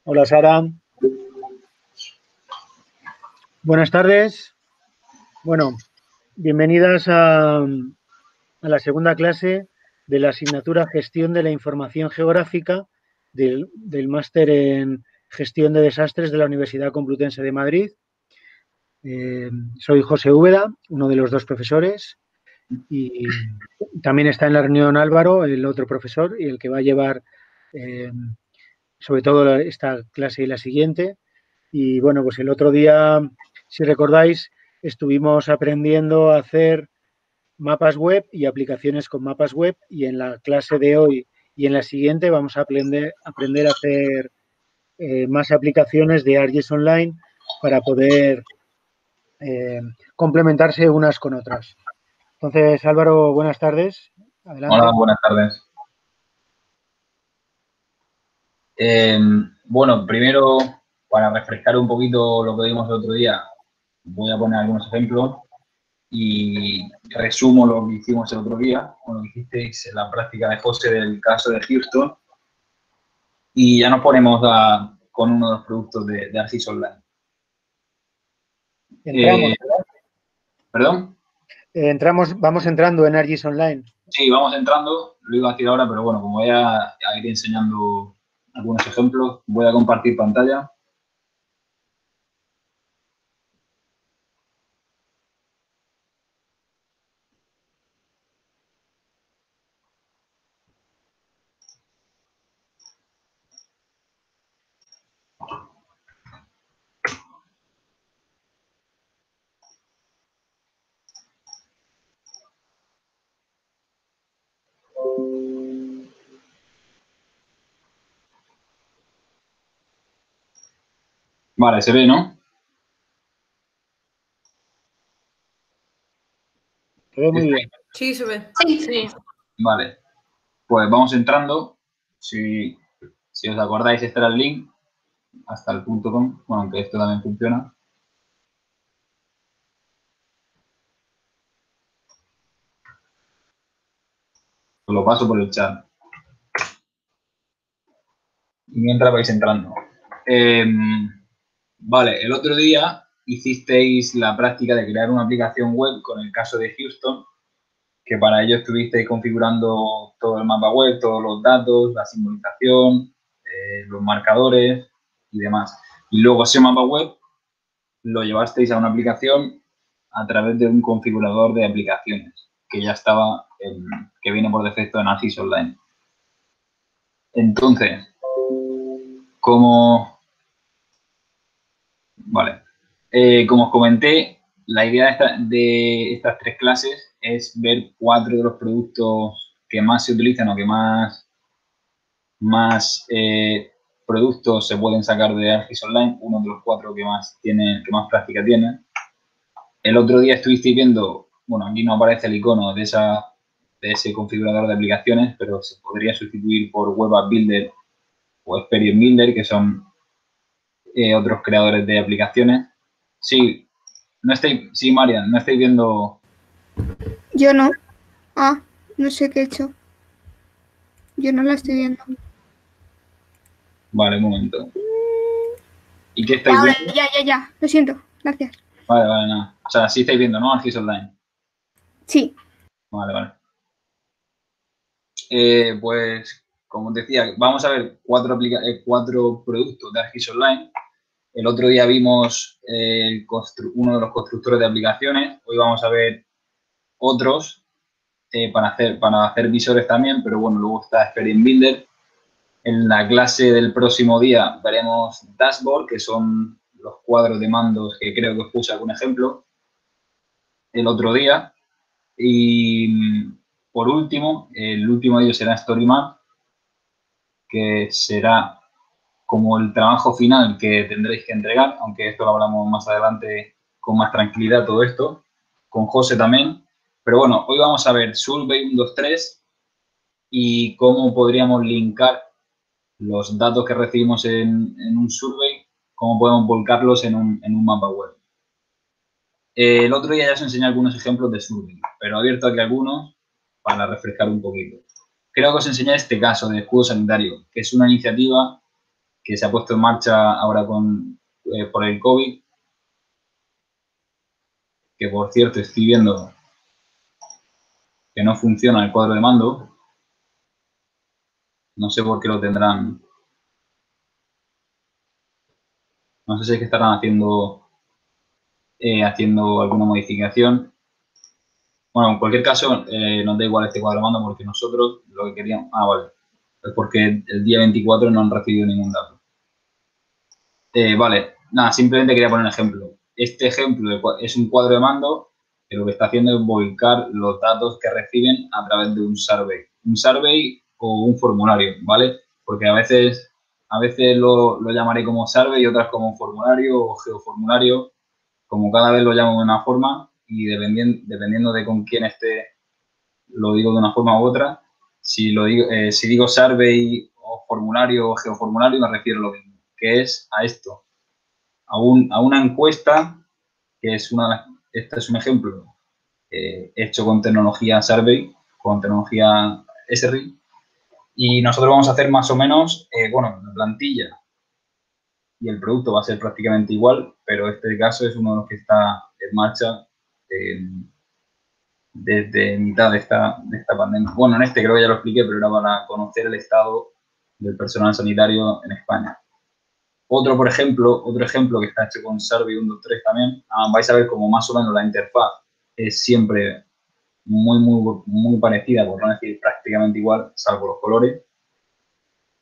Hola, Sara. Buenas tardes. Bueno, bienvenidas a la segunda clase de la asignatura Gestión de la Información Geográfica del máster en Gestión de Desastres de la Universidad Complutense de Madrid. Soy José Úbeda, uno de los dos profesores, y también está en la reunión Álvaro, el otro profesor, y el que va a llevar sobre todo esta clase y la siguiente. Y bueno, pues el otro día, si recordáis, estuvimos aprendiendo a hacer mapas web y aplicaciones con mapas web, y en la clase de hoy y en la siguiente vamos a aprender a hacer más aplicaciones de ArcGIS Online para poder complementarse unas con otras. Entonces, Álvaro, buenas tardes. Adelante. Hola, buenas tardes. Bueno, primero, para refrescar un poquito lo que vimos el otro día, voy a poner algunos ejemplos y resumo lo que hicimos el otro día, con lo que hicisteis en la práctica de José del caso de Houston, y ya nos ponemos con uno de los productos de ArcGIS Online. Entramos, ¿verdad? ¿Perdón? Vamos entrando en ArcGIS Online. Sí, vamos entrando, lo iba a decir ahora, pero bueno, como voy a ir enseñando algunos ejemplos, voy a compartir pantalla. Vale, se ve, ¿no? Se ve muy bien. Sí, se ve. Sí. Vale, pues vamos entrando. Si os acordáis, este era el link hasta el .com, bueno, aunque esto también funciona. Os lo paso por el chat. Y mientras vais entrando. Vale, el otro día hicisteis la práctica de crear una aplicación web con el caso de Houston, que para ello estuvisteis configurando todo el mapa web, todos los datos, la simbolización, los marcadores y demás. Y luego ese mapa web lo llevasteis a una aplicación a través de un configurador de aplicaciones que ya estaba, que viene por defecto en ArcGIS Online. Entonces, como os comenté, la idea de estas tres clases es ver 4 de los productos que más se utilizan o que más productos se pueden sacar de ArcGIS Online, uno de los 4 que más práctica tiene. El otro día estuvisteis viendo, bueno, aquí no aparece el icono de ese configurador de aplicaciones, pero se podría sustituir por Web App Builder o Experience Builder, que son otros creadores de aplicaciones. Sí, sí, Marian, no estáis viendo. Yo no. Ah, no sé qué he hecho. Yo no la estoy viendo. Vale, un momento. ¿Y qué estáis viendo? Ya. Lo siento. Gracias. Vale, nada. O sea, sí estáis viendo, ¿no? ArcGIS Online. Sí. Vale. Pues, como os decía, vamos a ver 4 productos de ArcGIS Online. El otro día vimos uno de los constructores de aplicaciones. Hoy vamos a ver otros para hacer visores también, pero bueno, luego está Experience Builder. En la clase del próximo día veremos Dashboard, que son los cuadros de mandos que creo que os puse algún ejemplo el otro día. Y por último, el último de ellos será Story Map, que será como el trabajo final que tendréis que entregar, aunque esto lo hablamos más adelante con más tranquilidad todo esto, con José también. Pero bueno, hoy vamos a ver Survey 1, 2, 3 y cómo podríamos linkar los datos que recibimos en un survey, cómo podemos volcarlos en un mapa web. El otro día ya os enseñé algunos ejemplos de survey, pero he abierto aquí algunos para refrescar un poquito. Creo que os enseñé este caso de escudo sanitario, que es una iniciativa que se ha puesto en marcha ahora por el COVID, que por cierto estoy viendo que no funciona el cuadro de mando. No sé por qué lo tendrán. No sé si es que estarán haciendo alguna modificación. Bueno, en cualquier caso, nos da igual este cuadro de mando porque nosotros lo que queríamos... Ah, vale. Es porque el día 24 no han recibido ningún dato. Vale, nada, simplemente quería poner un ejemplo. Este ejemplo es un cuadro de mando que lo que está haciendo es volcar los datos que reciben a través de un survey. Un survey o un formulario, ¿vale? Porque a veces lo llamaré como survey y otras como formulario o geoformulario, como cada vez lo llamo de una forma y dependiendo de con quién esté, lo digo de una forma u otra. Si digo survey o formulario o geoformulario, me refiero a lo mismo, que es a esto, a una encuesta, que es este es un ejemplo hecho con tecnología survey, con tecnología SRI, y nosotros vamos a hacer más o menos, bueno, la plantilla y el producto va a ser prácticamente igual, pero este caso es uno de los que está en marcha desde mitad de esta pandemia. Bueno, en este creo que ya lo expliqué, pero era para conocer el estado del personal sanitario en España. Otro ejemplo que está hecho con Survey 123 también, vais a ver como más o menos la interfaz es siempre muy parecida, por no decir prácticamente igual, salvo los colores.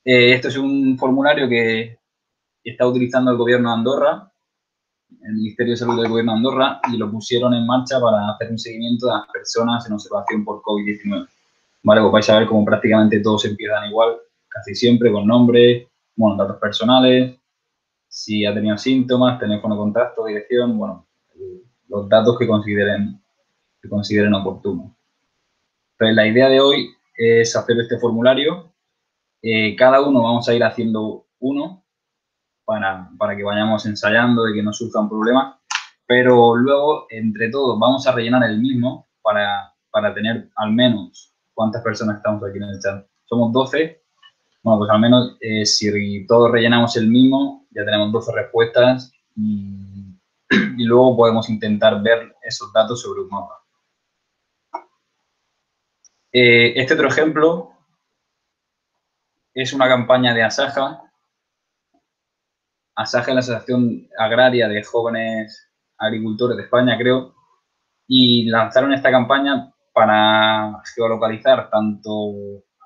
Esto es un formulario que está utilizando el gobierno de Andorra, el Ministerio de Salud del gobierno de Andorra, y lo pusieron en marcha para hacer un seguimiento de las personas en observación por COVID-19. Vale, pues vais a ver como prácticamente todos empiezan igual, casi siempre con nombre, bueno, datos personales, si ha tenido síntomas, teléfono, contacto, dirección, bueno, los datos que consideren oportunos. Entonces, la idea de hoy es hacer este formulario. Cada uno vamos a ir haciendo uno para que vayamos ensayando y que no surjan problemas, pero luego, entre todos, vamos a rellenar el mismo para tener al menos cuántas personas estamos aquí en el chat. Somos 12. Bueno, pues al menos si todos rellenamos el mismo, ya tenemos 12 respuestas y luego podemos intentar ver esos datos sobre un mapa. Este otro ejemplo es una campaña de Asaja. Asaja es la Asociación Agraria de Jóvenes Agricultores de España, creo, y lanzaron esta campaña para geolocalizar tanto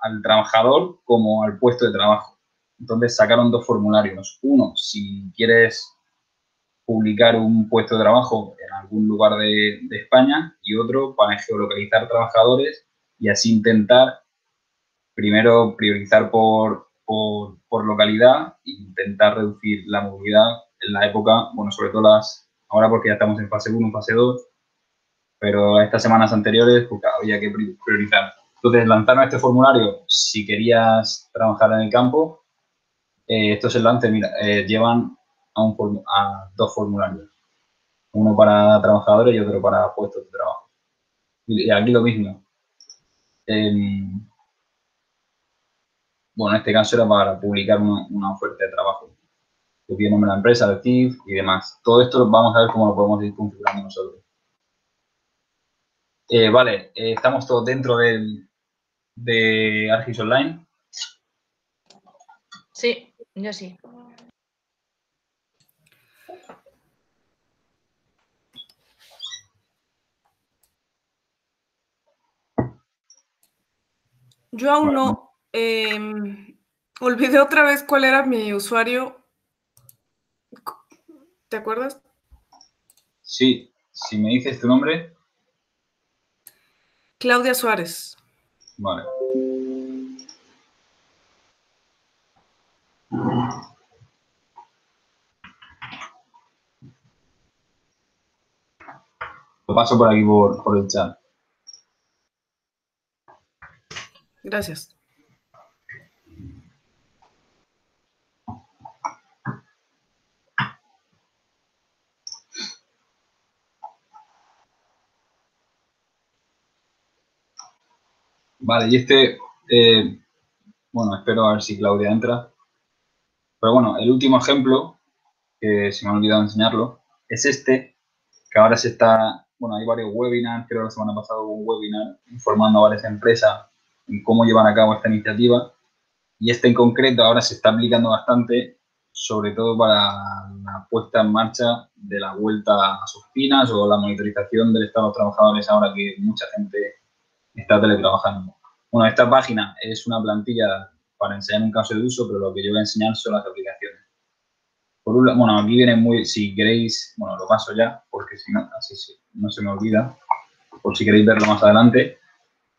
al trabajador como al puesto de trabajo. Entonces sacaron dos formularios. Uno, si quieres publicar un puesto de trabajo en algún lugar de España, y otro para geolocalizar trabajadores y así intentar primero priorizar por localidad e intentar reducir la movilidad en la época, bueno, sobre todo ahora porque ya estamos en fase 1, fase 2, pero estas semanas anteriores pues, había que priorizar. Entonces, lanzaron este formulario si querías trabajar en el campo. Estos enlaces, mira, llevan a dos formularios. Uno para trabajadores y otro para puestos de trabajo. Y aquí lo mismo. Bueno, en este caso era para publicar una oferta de trabajo. Que tiene nombre de la empresa, el TIF y demás. Todo esto vamos a ver cómo lo podemos ir configurando nosotros. Vale, estamos todos dentro de ArcGIS Online. Sí, yo sí. Yo aún Vale. no. Olvidé otra vez cuál era mi usuario. ¿Te acuerdas? Sí, si me dices tu nombre. Claudia Suárez. Vale. Lo paso por aquí por el chat. Gracias. Vale, y bueno, espero a ver si Claudia entra. Pero bueno, el último ejemplo, que se me ha olvidado enseñarlo, es este, que ahora se está, bueno, hay varios webinars, creo que la semana pasada hubo un webinar informando a varias empresas en cómo llevar a cabo esta iniciativa. Y este en concreto ahora se está aplicando bastante, sobre todo para la puesta en marcha de la vuelta a sus oficinas o la monitorización del estado de los trabajadores ahora que mucha gente está teletrabajando. Bueno, esta página es una plantilla para enseñar un caso de uso, pero lo que yo voy a enseñar son las aplicaciones. Por un lado, bueno, aquí viene muy, si queréis, bueno, lo paso ya, porque si no, así sí, no se me olvida, por si queréis verlo más adelante,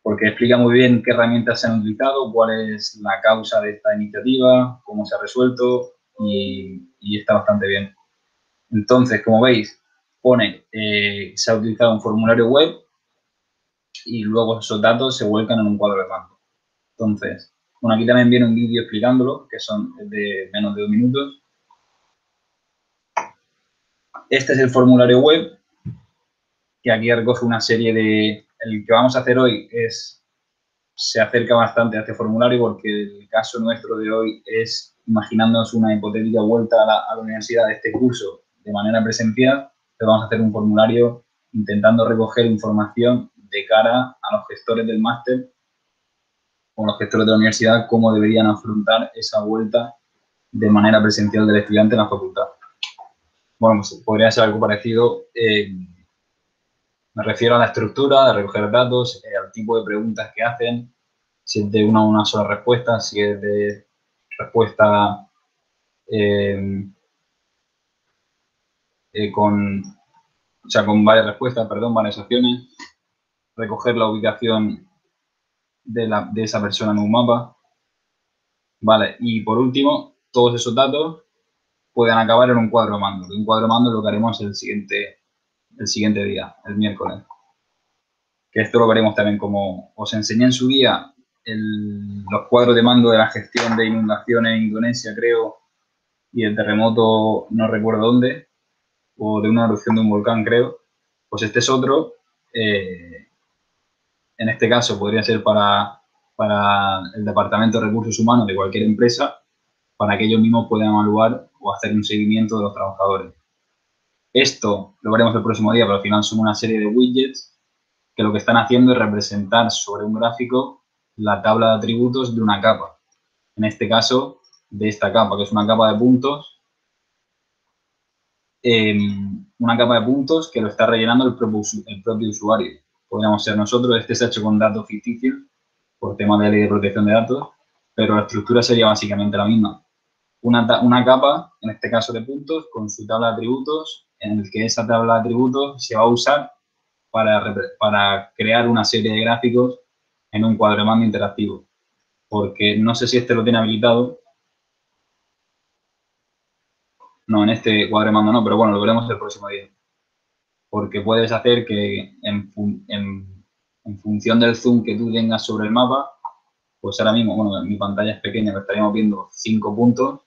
porque explica muy bien qué herramientas se han utilizado, cuál es la causa de esta iniciativa, cómo se ha resuelto y está bastante bien. Entonces, como veis, pone se ha utilizado un formulario web y luego esos datos se vuelcan en un cuadro de mando. Entonces, bueno, aquí también viene un vídeo explicándolo, que son de menos de 2 minutos. Este es el formulario web, que aquí recoge una serie de... El que vamos a hacer hoy se acerca bastante a este formulario porque el caso nuestro de hoy es imaginándonos una hipotética vuelta a la universidad de este curso de manera presencial. Entonces vamos a hacer un formulario intentando recoger información de cara a los gestores del máster o los gestores de la universidad, cómo deberían afrontar esa vuelta de manera presencial del estudiante en la facultad. Bueno, pues podría ser algo parecido. Me refiero a la estructura de recoger datos, al tipo de preguntas que hacen, si es de una sola respuesta, si es de respuesta con varias respuestas, perdón, varias opciones, recoger la ubicación de esa persona en un mapa, ¿vale? Y por último, todos esos datos pueden acabar en un cuadro de mando. Un cuadro de mando es lo que haremos el siguiente día, el miércoles. Que esto lo veremos también como os enseñé en su día los cuadros de mando de la gestión de inundaciones en Indonesia, creo, y el terremoto, no recuerdo dónde, o de una erupción de un volcán, creo. Pues este es otro. En este caso podría ser para el Departamento de Recursos Humanos de cualquier empresa, para que ellos mismos puedan evaluar o hacer un seguimiento de los trabajadores. Esto lo veremos el próximo día, pero al final son una serie de widgets que lo que están haciendo es representar sobre un gráfico la tabla de atributos de una capa. En este caso, de esta capa, que es una capa de puntos, que lo está rellenando el propio usuario. Podríamos ser nosotros, este se ha hecho con datos ficticios, por tema de ley de protección de datos, pero la estructura sería básicamente la misma. Una capa, en este caso de puntos, con su tabla de atributos, en el que esa tabla de atributos se va a usar para crear una serie de gráficos en un cuadro de mando interactivo. Porque no sé si este lo tiene habilitado. No, en este cuadro de mando no, pero bueno, lo veremos el próximo día. Porque puedes hacer que en función del zoom que tú tengas sobre el mapa, pues ahora mismo, bueno, mi pantalla es pequeña, pero estaríamos viendo 5 puntos,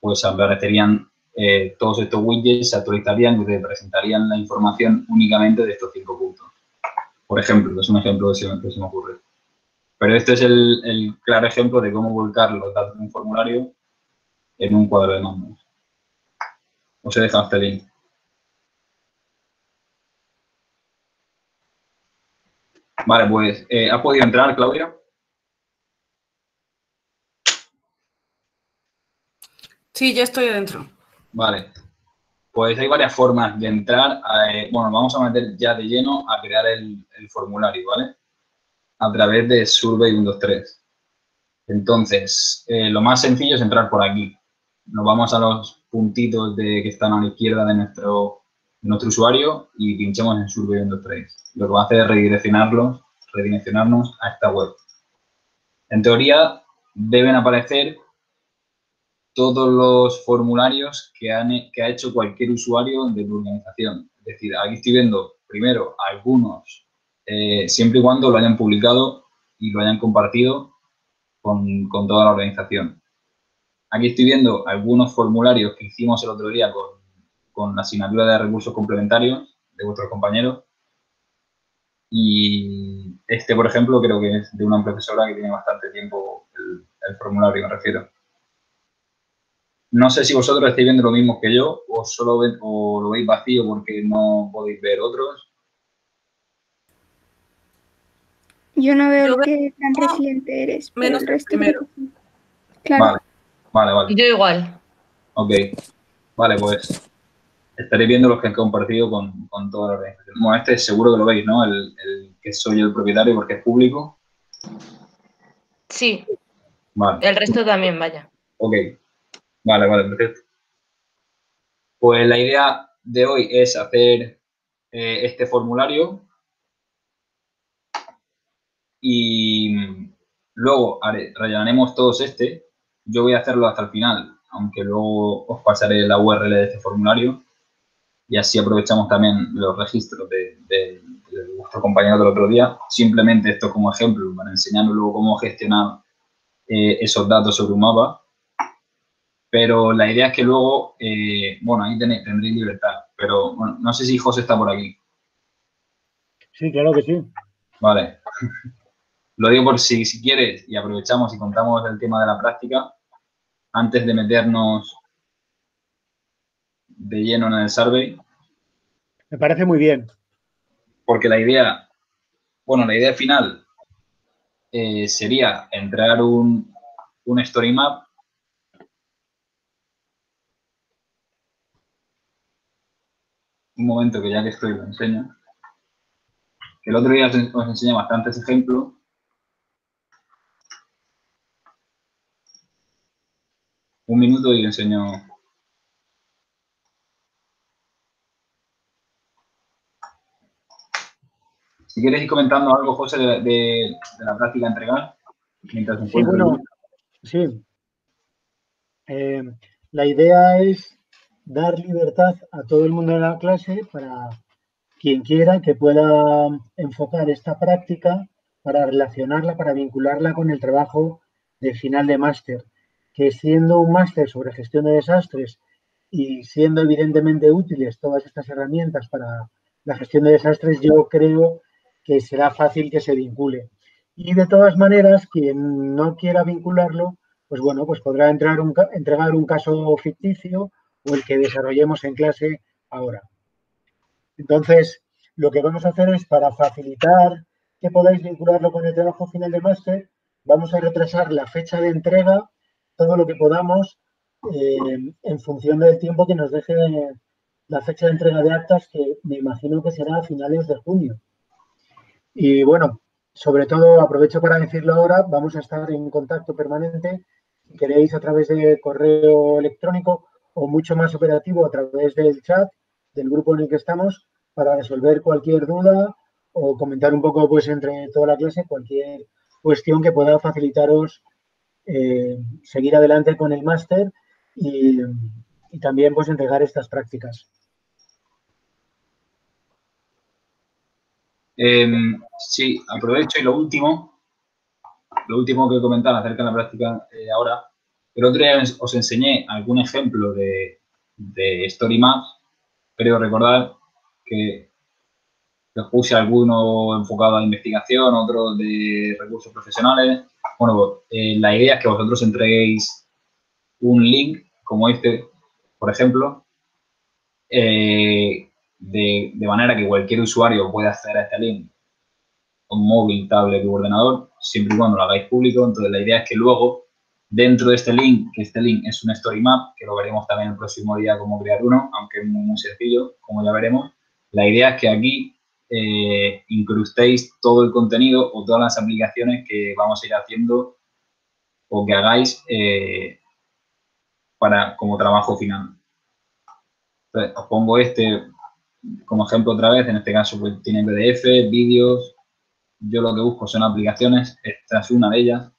pues aparecerían todos estos widgets, se actualizarían y te presentarían la información únicamente de estos 5 puntos. Por ejemplo, es un ejemplo que se me ocurre. Pero este es el claro ejemplo de cómo volcar los datos de un formulario en un cuadro de mandos. Os he dejado este link. Vale, pues, ¿has podido entrar, Claudia? Sí, ya estoy adentro. Vale. Pues hay varias formas de entrar. Bueno, vamos a meter ya de lleno a crear el formulario, ¿vale? A través de Survey 123. Entonces, lo más sencillo es entrar por aquí. Nos vamos a los puntitos que están a la izquierda de nuestro usuario y pinchamos en Survey 123. Lo que va a hacer es redireccionarnos a esta web. En teoría, deben aparecer todos los formularios que ha hecho cualquier usuario de tu organización. Es decir, aquí estoy viendo primero algunos, siempre y cuando lo hayan publicado y lo hayan compartido con toda la organización. Aquí estoy viendo algunos formularios que hicimos el otro día con la asignatura de recursos complementarios de vuestros compañeros. Y este, por ejemplo, creo que es de una profesora que tiene bastante tiempo el formulario, me refiero. No sé si vosotros estáis viendo lo mismo que yo o solo o lo veis vacío porque no podéis ver otros. Yo no veo Yo el veo que tan resiliente eres, pero menos el el resto primero. sí. Claro. Vale. Yo igual. Ok. Vale, pues estaréis viendo los que han compartido con toda la organización. Bueno, este seguro que lo veis, ¿no? El que soy el propietario porque es público. Sí, Vale. el resto también, vaya. Ok. Vale, perfecto. Pues la idea de hoy es hacer este formulario y luego rellenaremos todos este. Yo voy a hacerlo hasta el final, aunque luego os pasaré la URL de este formulario y así aprovechamos también los registros de vuestro compañero del otro día. Simplemente esto como ejemplo para enseñaros luego cómo gestionar esos datos sobre un mapa. Pero la idea es que luego, bueno, ahí tendréis libertad, pero bueno, no sé si José está por aquí. Sí, claro que sí. Vale. Lo digo por si quieres y aprovechamos y contamos el tema de la práctica antes de meternos de lleno en el survey. Me parece muy bien. Porque la idea final sería entregar un story map. Un momento que ya que estoy lo enseño. Que el otro día os enseñé bastantes ejemplos. Un minuto y enseño. Si quieres ir comentando algo, José, de la práctica entregar. Mientras Sí, encuentro bueno, sí. La idea es dar libertad a todo el mundo de la clase para quien quiera que pueda enfocar esta práctica para relacionarla, para vincularla con el trabajo de final de máster, que siendo un máster sobre gestión de desastres y siendo evidentemente útiles todas estas herramientas para la gestión de desastres, yo creo que será fácil que se vincule. Y de todas maneras, quien no quiera vincularlo, pues bueno, pues podrá entregar un caso ficticio o el que desarrollemos en clase ahora. Entonces, lo que vamos a hacer es, para facilitar que podáis vincularlo con el trabajo final de máster, vamos a retrasar la fecha de entrega, todo lo que podamos, en función del tiempo que nos deje la fecha de entrega de actas, que me imagino que será a finales de junio. Y bueno, sobre todo, aprovecho para decirlo ahora, vamos a estar en contacto permanente, si queréis, a través de correo electrónico o mucho más operativo a través del chat del grupo en el que estamos, para resolver cualquier duda o comentar un poco, pues, entre toda la clase cualquier cuestión que pueda facilitaros seguir adelante con el máster y también, pues, entregar estas prácticas. Sí, aprovecho y lo último que comentar acerca de la práctica ahora. El otro día os enseñé algún ejemplo de story maps. Creo recordar que os puse alguno enfocado a la investigación, otro de recursos profesionales. Bueno, la idea es que vosotros entreguéis un link como este, por ejemplo, de manera que cualquier usuario pueda acceder a este link con móvil, tablet u ordenador, siempre y cuando lo hagáis público. Entonces, la idea es que luego, dentro de este link, que este link es un story map, que lo veremos también el próximo día cómo crear uno, aunque es muy sencillo, como ya veremos. La idea es que aquí incrustéis todo el contenido o todas las aplicaciones que vamos a ir haciendo o que hagáis como trabajo final. Entonces, os pongo este como ejemplo otra vez. En este caso, pues tiene PDF, vídeos. Yo lo que busco son aplicaciones. Esta es una de ellas.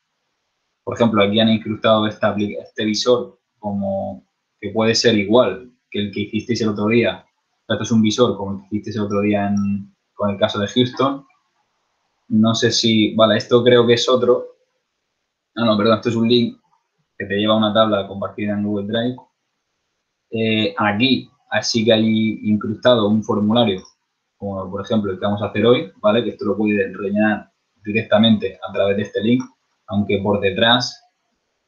Por ejemplo, aquí han incrustado este visor como que puede ser igual que el que hicisteis el otro día. Esto es un visor como el que hicisteis el otro día con el caso de Houston. No sé si... Vale, esto creo que es otro. Ah, no, perdón, esto es un link que te lleva a una tabla compartida en Google Drive. Aquí así que hay incrustado un formulario, como por ejemplo el que vamos a hacer hoy, ¿vale? Que esto lo puedes rellenar directamente a través de este link, aunque por detrás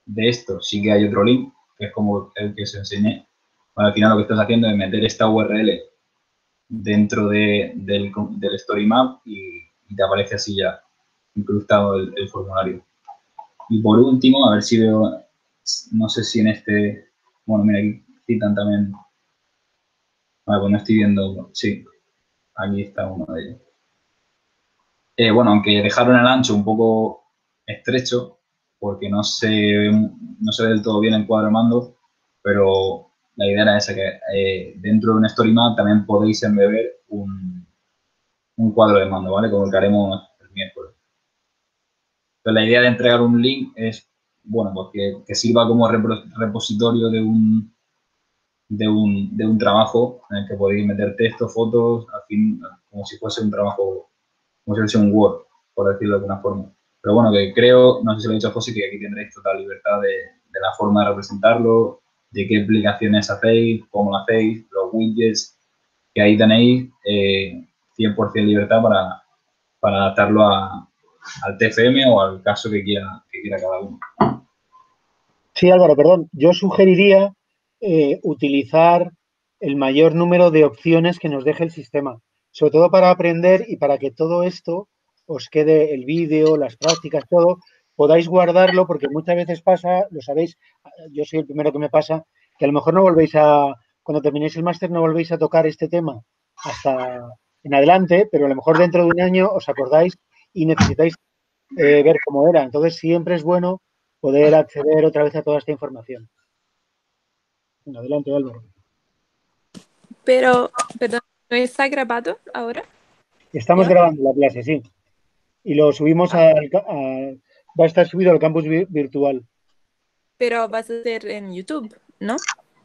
de esto sí que hay otro link, que es como el que os enseñé, bueno, al final lo que estás haciendo es meter esta URL dentro del Story Map y te aparece así ya incrustado el formulario. Y por último, a ver si veo, no sé si en este, bueno, mira, aquí citan también, pues no estoy viendo, sí, aquí está uno de ellos. Bueno, aunque dejaron el ancho un poco estrecho, porque no se ve del todo bien el cuadro de mando, pero la idea era esa, que dentro de un Story Map también podéis embeber un cuadro de mando, ¿vale? Como el que haremos el miércoles. Pero la idea de entregar un link es, bueno, pues que sirva como repositorio de un trabajo en el que podéis meter texto, fotos, al fin, como si fuese un trabajo, como si fuese un Word, por decirlo de alguna forma. Pero bueno, que creo, no sé si lo he dicho a José, que aquí tendréis total libertad de la forma de representarlo, de qué aplicaciones hacéis, cómo lo hacéis, los widgets, que ahí tenéis 100% libertad para adaptarlo al TFM o al caso que quiera cada uno. Sí, Álvaro, perdón. Yo sugeriría utilizar el mayor número de opciones que nos deje el sistema, sobre todo para aprender y para que todo esto os quede el vídeo, las prácticas, todo, podáis guardarlo, porque muchas veces pasa, lo sabéis, yo soy el primero que me pasa, que a lo mejor no volvéis cuando terminéis el máster no volvéis a tocar este tema hasta en adelante, pero a lo mejor dentro de un año os acordáis y necesitáis ver cómo era. Entonces siempre es bueno poder acceder otra vez a toda esta información. Adelante, Álvaro. Pero, perdón, ¿no está grabado ahora? Estamos ¿Ya? grabando la clase, sí. Y lo subimos va a estar subido al campus virtual. Pero vas a hacer en YouTube, ¿no?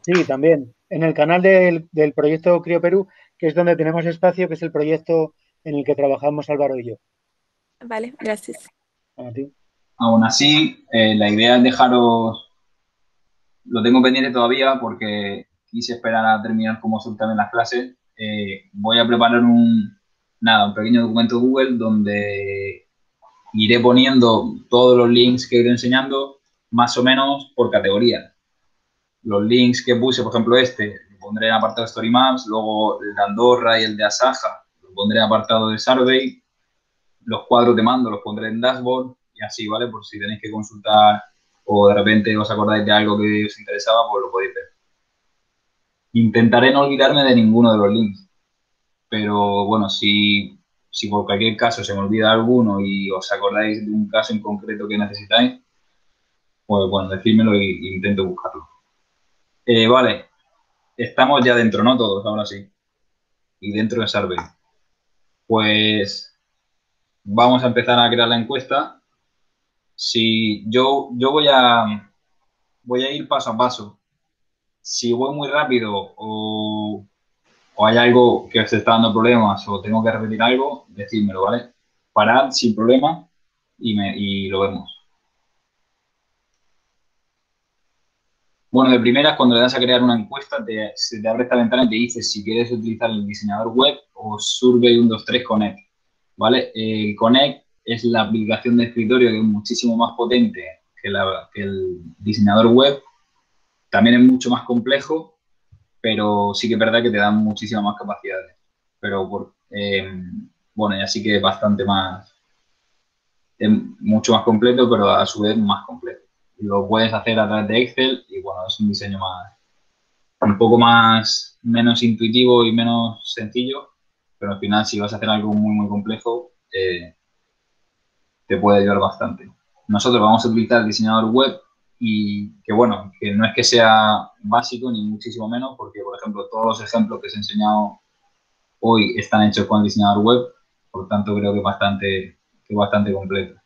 Sí, también. En el canal del proyecto Crio Perú, que es donde tenemos espacio, que es el proyecto en el que trabajamos Álvaro y yo. Vale, gracias. A ti. Aún así, la idea es dejaros, lo tengo pendiente todavía porque quise esperar a terminar como son también las clases. Voy a preparar un pequeño documento Google donde iré poniendo todos los links que iré enseñando más o menos por categoría. Los links que puse, por ejemplo lo pondré en apartado de Story Maps, luego el de Andorra y el de Asaja lo pondré en apartado de Survey, los cuadros de mando los pondré en Dashboard y así, ¿vale? Por si tenéis que consultar o de repente os acordáis de algo que os interesaba, pues lo podéis ver. Intentaré no olvidarme de ninguno de los links, pero bueno, si por cualquier caso se me olvida alguno y os acordáis de un caso en concreto que necesitáis, pues bueno, decídmelo e intento buscarlo. Vale, estamos ya dentro, ¿no? Todos, ahora sí. Y dentro de Survey. Pues vamos a empezar a crear la encuesta. Si yo voy a ir paso a paso. Si voy muy rápido o hay algo que os está dando problemas o tengo que repetir algo, decídmelo, ¿vale? Parad sin problema y lo vemos. Bueno, de primeras, cuando le das a crear una encuesta, se te abre esta ventana y te dice si quieres utilizar el diseñador web o Survey 123 Connect, ¿vale? El Connect es la aplicación de escritorio que es muchísimo más potente que el diseñador web. También es mucho más complejo, pero sí que es verdad que te dan muchísimas más capacidades. Pero, bueno, ya sí que es bastante más, es mucho más completo, pero a su vez más completo. Lo puedes hacer a través de Excel y, bueno, es un diseño un poco menos intuitivo y menos sencillo, pero al final si vas a hacer algo muy, muy complejo, te puede ayudar bastante. Nosotros vamos a utilizar el diseñador web y que, bueno, que no es que sea básico ni muchísimo menos, porque, por ejemplo, todos los ejemplos que os he enseñado hoy están hechos con el diseñador web, por lo tanto creo que es bastante completo.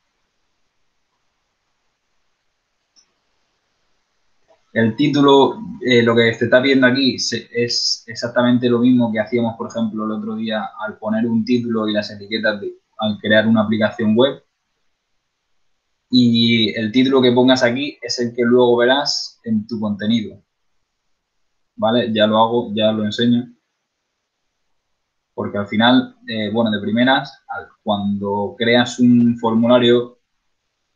El título, lo que se está viendo aquí es exactamente lo mismo que hacíamos, por ejemplo, el otro día al poner un título y las etiquetas al crear una aplicación web. Y el título que pongas aquí es el que luego verás en tu contenido. ¿Vale? Ya lo hago, ya lo enseño. Porque al final, bueno, de primeras, cuando creas un formulario,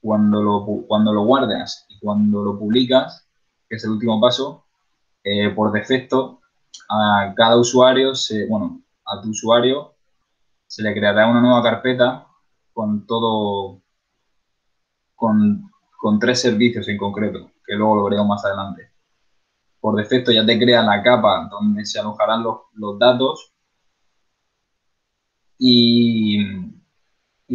cuando lo guardas y cuando lo publicas, que es el último paso, por defecto, a cada usuario, a tu usuario se le creará una nueva carpeta con todo, con 3 servicios en concreto, que luego lo veremos más adelante. Por defecto ya te crea la capa donde se alojarán los datos y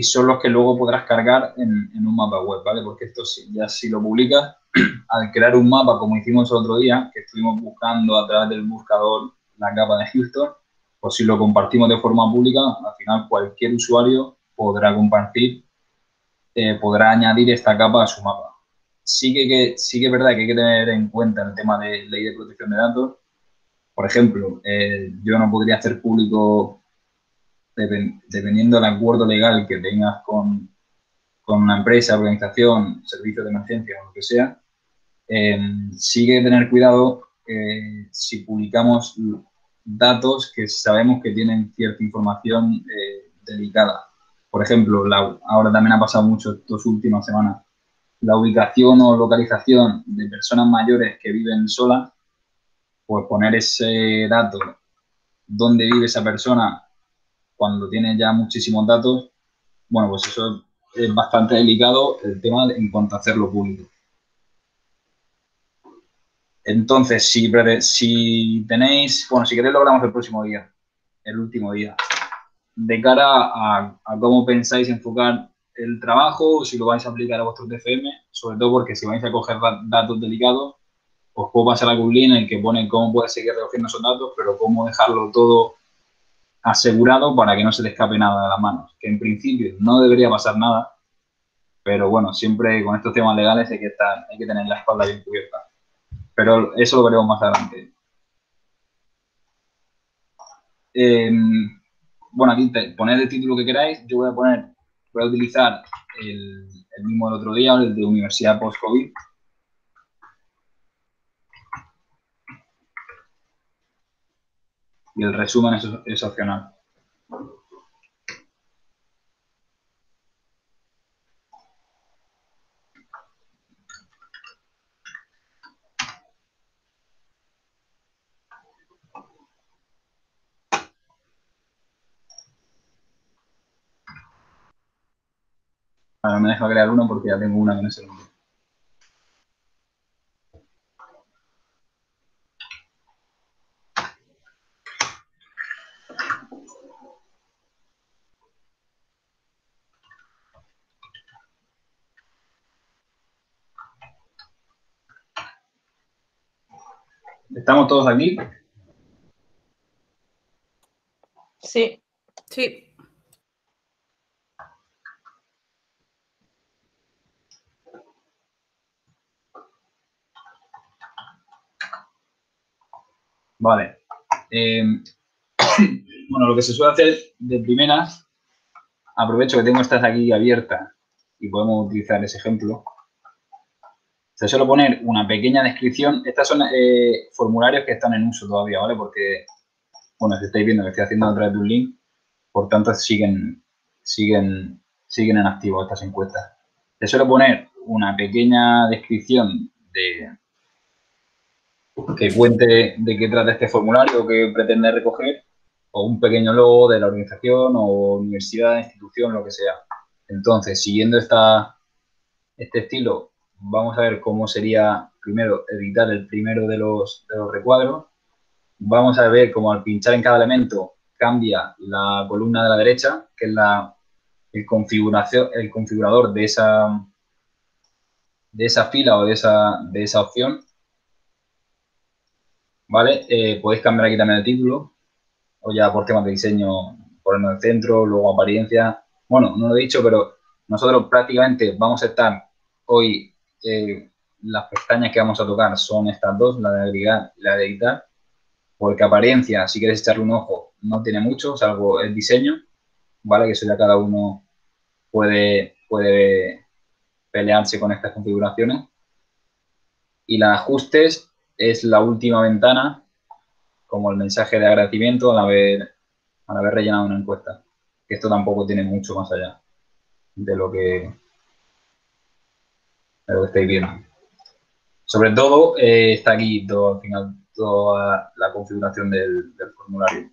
son los que luego podrás cargar en un mapa web, ¿vale? Porque esto ya si lo publicas, al crear un mapa como hicimos el otro día, que estuvimos buscando a través del buscador la capa de Houston, pues si lo compartimos de forma pública, al final cualquier usuario podrá compartir, podrá añadir esta capa a su mapa. Sí que es verdad que hay que tener en cuenta el tema de ley de protección de datos. Por ejemplo, yo no podría hacer público, dependiendo del acuerdo legal que tengas con una empresa, organización, servicio de emergencia o lo que sea, sí que tener cuidado si publicamos datos que sabemos que tienen cierta información delicada. Por ejemplo, ahora también ha pasado mucho estas últimas semanas, la ubicación o localización de personas mayores que viven solas, pues poner ese dato, dónde vive esa persona, cuando tiene ya muchísimos datos, bueno, pues eso es bastante delicado el tema en cuanto a hacerlo público. Entonces, si tenéis, bueno, si queréis lo hablamos el próximo día, el último día, de cara a cómo pensáis enfocar el trabajo, si lo vais a aplicar a vuestros DFM, sobre todo porque si vais a coger datos delicados, os puedo pasar algún link en el que pone cómo puedes seguir recogiendo esos datos, pero cómo dejarlo todo asegurado para que no se te escape nada de las manos. Que en principio no debería pasar nada, pero bueno, siempre con estos temas legales hay que tener la espalda bien cubierta. Pero eso lo veremos más adelante. Bueno, aquí poned el título que queráis. Yo voy a utilizar el mismo del otro día, el de Universidad Post-COVID. Y el resumen es opcional. Ahora me deja crear uno porque ya tengo una que no es el nombre. ¿Estamos todos aquí? Sí. Sí. Vale. Bueno, lo que se suele hacer de primeras, aprovecho que tengo estas aquí abiertas y podemos utilizar ese ejemplo. Se suele poner una pequeña descripción. Estas son formularios que están en uso todavía, ¿vale? Porque, bueno, si estáis viendo que estoy haciendo a través de un link, por tanto siguen en activo estas encuestas. Se suele poner una pequeña descripción que cuente de qué trata este formulario que pretende recoger, o un pequeño logo de la organización o universidad, institución, lo que sea. Entonces, siguiendo este estilo, vamos a ver cómo sería primero editar el primero de los recuadros. Vamos a ver cómo al pinchar en cada elemento cambia la columna de la derecha, que es el configurador de esa fila o de esa opción. ¿Vale? Podéis cambiar aquí también el título, o ya por temas de diseño, ponerlo en el centro, luego apariencia. Bueno, no lo he dicho, pero nosotros prácticamente vamos a estar hoy, las pestañas que vamos a tocar son estas dos, la de agregar y la de editar, porque apariencia, si quieres echarle un ojo, no tiene mucho, salvo el diseño, ¿vale? Que eso ya cada uno puede pelearse con estas configuraciones. Y los ajustes es la última ventana, como el mensaje de agradecimiento al haber rellenado una encuesta. Esto tampoco tiene mucho más allá de lo que estáis viendo. Sobre todo está aquí todo, al final toda la configuración del formulario.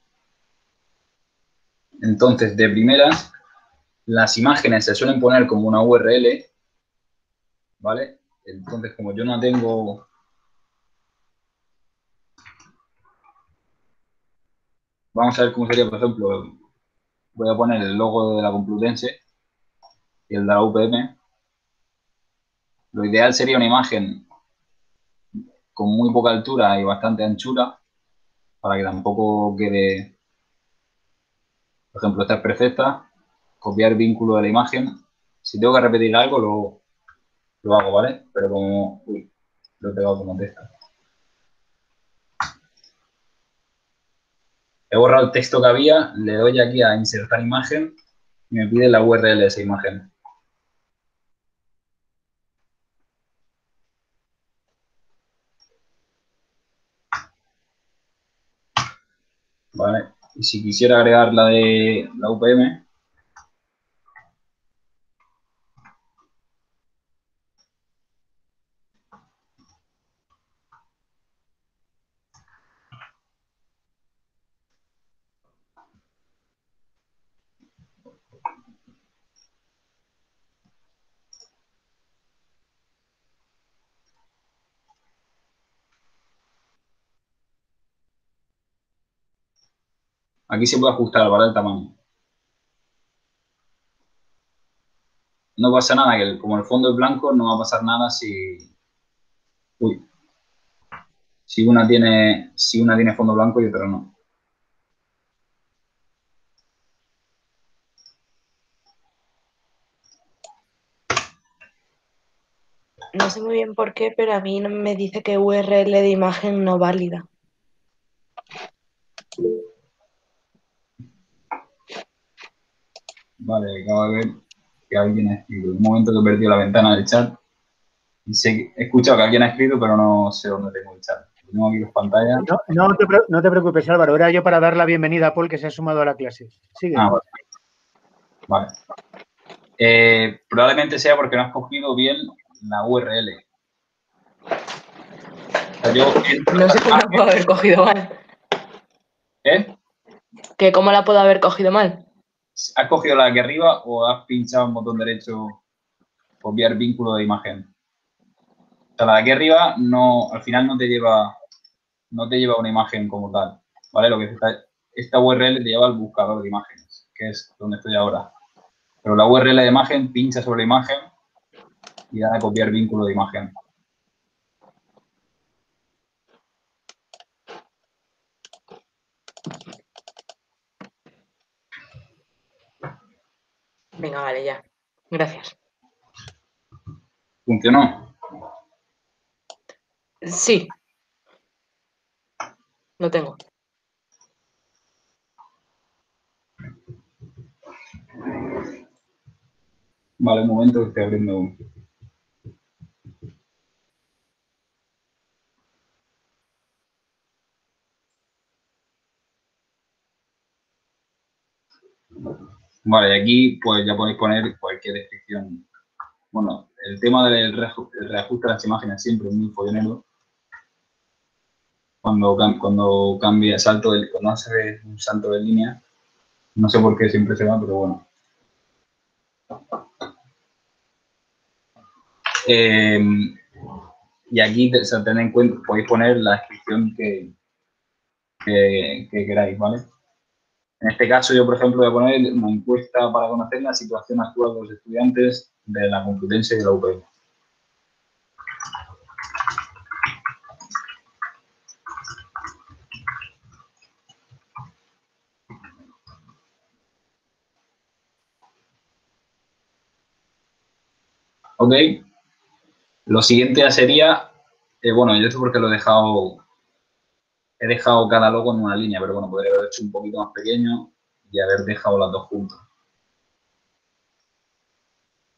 Entonces, de primeras, las imágenes se suelen poner como una URL, ¿vale? Entonces, como yo no tengo... Vamos a ver cómo sería, por ejemplo, voy a poner el logo de la Complutense y el de la UPM. Lo ideal sería una imagen con muy poca altura y bastante anchura, para que tampoco quede... Por ejemplo, esta es perfecta. Copiar vínculo de la imagen. Si tengo que repetir algo, lo hago, ¿vale? Pero como... Uy, lo he pegado como texto. He borrado el texto que había, le doy aquí a insertar imagen y me pide la URL de esa imagen. ¿Vale? Y si quisiera agregar la de la UPM, aquí se puede ajustar, ¿vale? El tamaño. No pasa nada, que como el fondo es blanco, no va a pasar nada si... Uy. Si una tiene fondo blanco y otra no. No sé muy bien por qué, pero a mí me dice que URL de imagen no válida. Vale, acabo de ver que alguien ha escrito. En un momento que he perdido la ventana del chat y he escuchado que alguien ha escrito, pero no sé dónde tengo el chat. Tengo aquí las pantallas. No te preocupes, Álvaro. Era yo para dar la bienvenida a Paul, que se ha sumado a la clase. Sigue. Ah, vale. Probablemente sea porque no has cogido bien la URL. O sea, yo entro No sé cómo la puedo haber cogido mal. ¿Eh? ¿Que cómo la puedo haber cogido mal? ¿Has cogido la de aquí arriba o has pinchado en botón derecho copiar vínculo de imagen? O sea, la de aquí arriba no, al final no te lleva una imagen como tal, ¿vale? Lo que esta URL te lleva al buscador de imágenes, que es donde estoy ahora. Pero la URL de imagen, pincha sobre la imagen y da a copiar vínculo de imagen. Venga, vale, ya. Gracias. ¿Funcionó? Sí. Lo tengo. Vale, un momento que estoy abriendo un... Vale, aquí pues ya podéis poner cualquier descripción. Bueno, el tema del reajuste de las imágenes siempre es muy follonero. Cuando cambia cuando hace un salto de línea, no sé por qué siempre se va, pero bueno. Y aquí tened en cuenta, podéis poner la descripción que queráis, ¿vale? En este caso yo, por ejemplo, voy a poner una encuesta para conocer la situación actual de los estudiantes de la Complutense y de la UPM. Ok. Lo siguiente ya sería, bueno, yo esto porque he dejado cada logo en una línea, pero bueno, podría haber hecho un poquito más pequeño y haber dejado las dos juntas.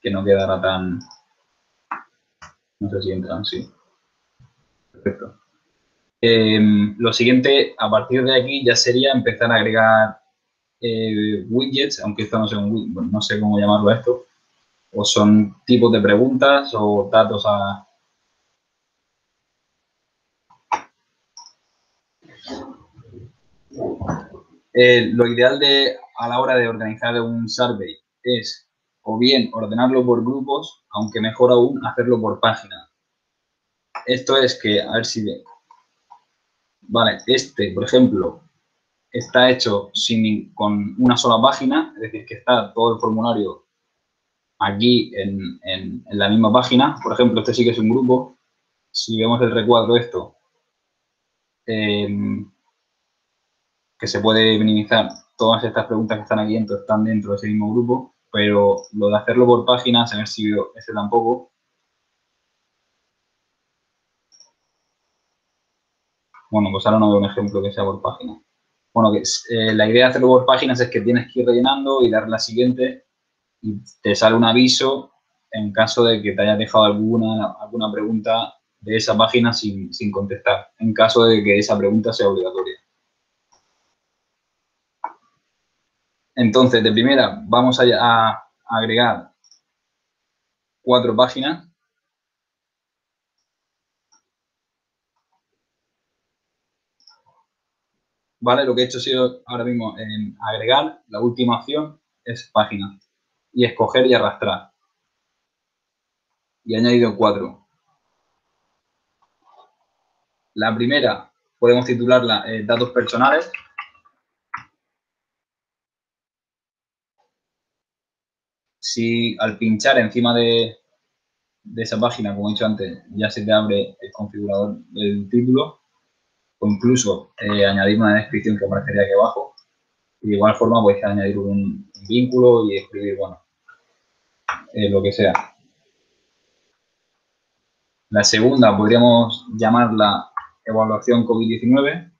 Que no quedara tan... No sé si entran, sí. Perfecto. Lo siguiente, a partir de aquí, ya sería empezar a agregar widgets, aunque esto no sea un widget, bueno, no sé cómo llamarlo esto, o son tipos de preguntas o datos a... Lo ideal a la hora de organizar un survey es o bien ordenarlo por grupos, aunque mejor aún hacerlo por página. Esto es que, a ver si ve. Vale, por ejemplo, está hecho con una sola página, es decir, que está todo el formulario aquí en la misma página. Por ejemplo, este sí que es un grupo. Si vemos el recuadro esto, que se puede minimizar, todas estas preguntas que están aquí dentro están dentro de ese mismo grupo, pero lo de hacerlo por páginas, a ver si veo este tampoco. Bueno, pues ahora no veo un ejemplo que sea por página. Bueno, la idea de hacerlo por páginas es que tienes que ir rellenando y darle la siguiente y te sale un aviso en caso de que te hayas dejado alguna pregunta de esa página sin contestar, en caso de que esa pregunta sea obligatoria. Entonces, de primera, vamos a agregar 4 páginas. ¿Vale? Lo que he hecho ha sido ahora mismo en agregar, la última opción es página. Y escoger y arrastrar. Y he añadido 4. La primera podemos titularla datos personales. Si al pinchar encima de esa página, como he dicho antes, ya se te abre el configurador del título, o incluso añadir una descripción que aparecería aquí abajo. Y de igual forma puedes añadir un vínculo y escribir, bueno, lo que sea. La segunda podríamos llamarla evaluación COVID-19.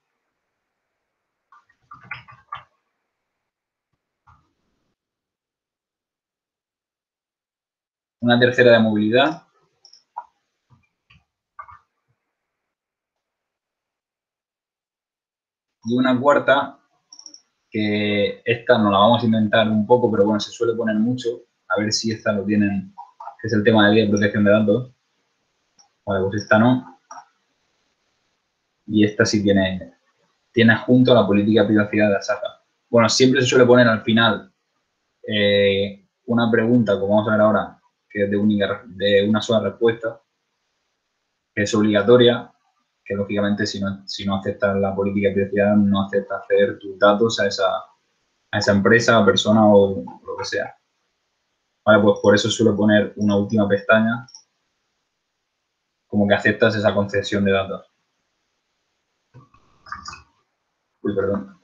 Una tercera de movilidad. Y una cuarta, que esta nos la vamos a inventar un poco, pero bueno, se suele poner mucho. A ver si esta lo tienen, que es el tema de ley de protección de datos. Vale, pues esta no. Y esta sí tiene adjunto la política de privacidad de Asaka. Bueno, siempre se suele poner al final una pregunta, como vamos a ver ahora, que es de una sola respuesta, que es obligatoria, que lógicamente si no aceptas la política de privacidad, no aceptas ceder tus datos a esa empresa, persona o lo que sea. Vale, pues por eso suelo poner una última pestaña, como que aceptas esa concesión de datos. Uy, perdón.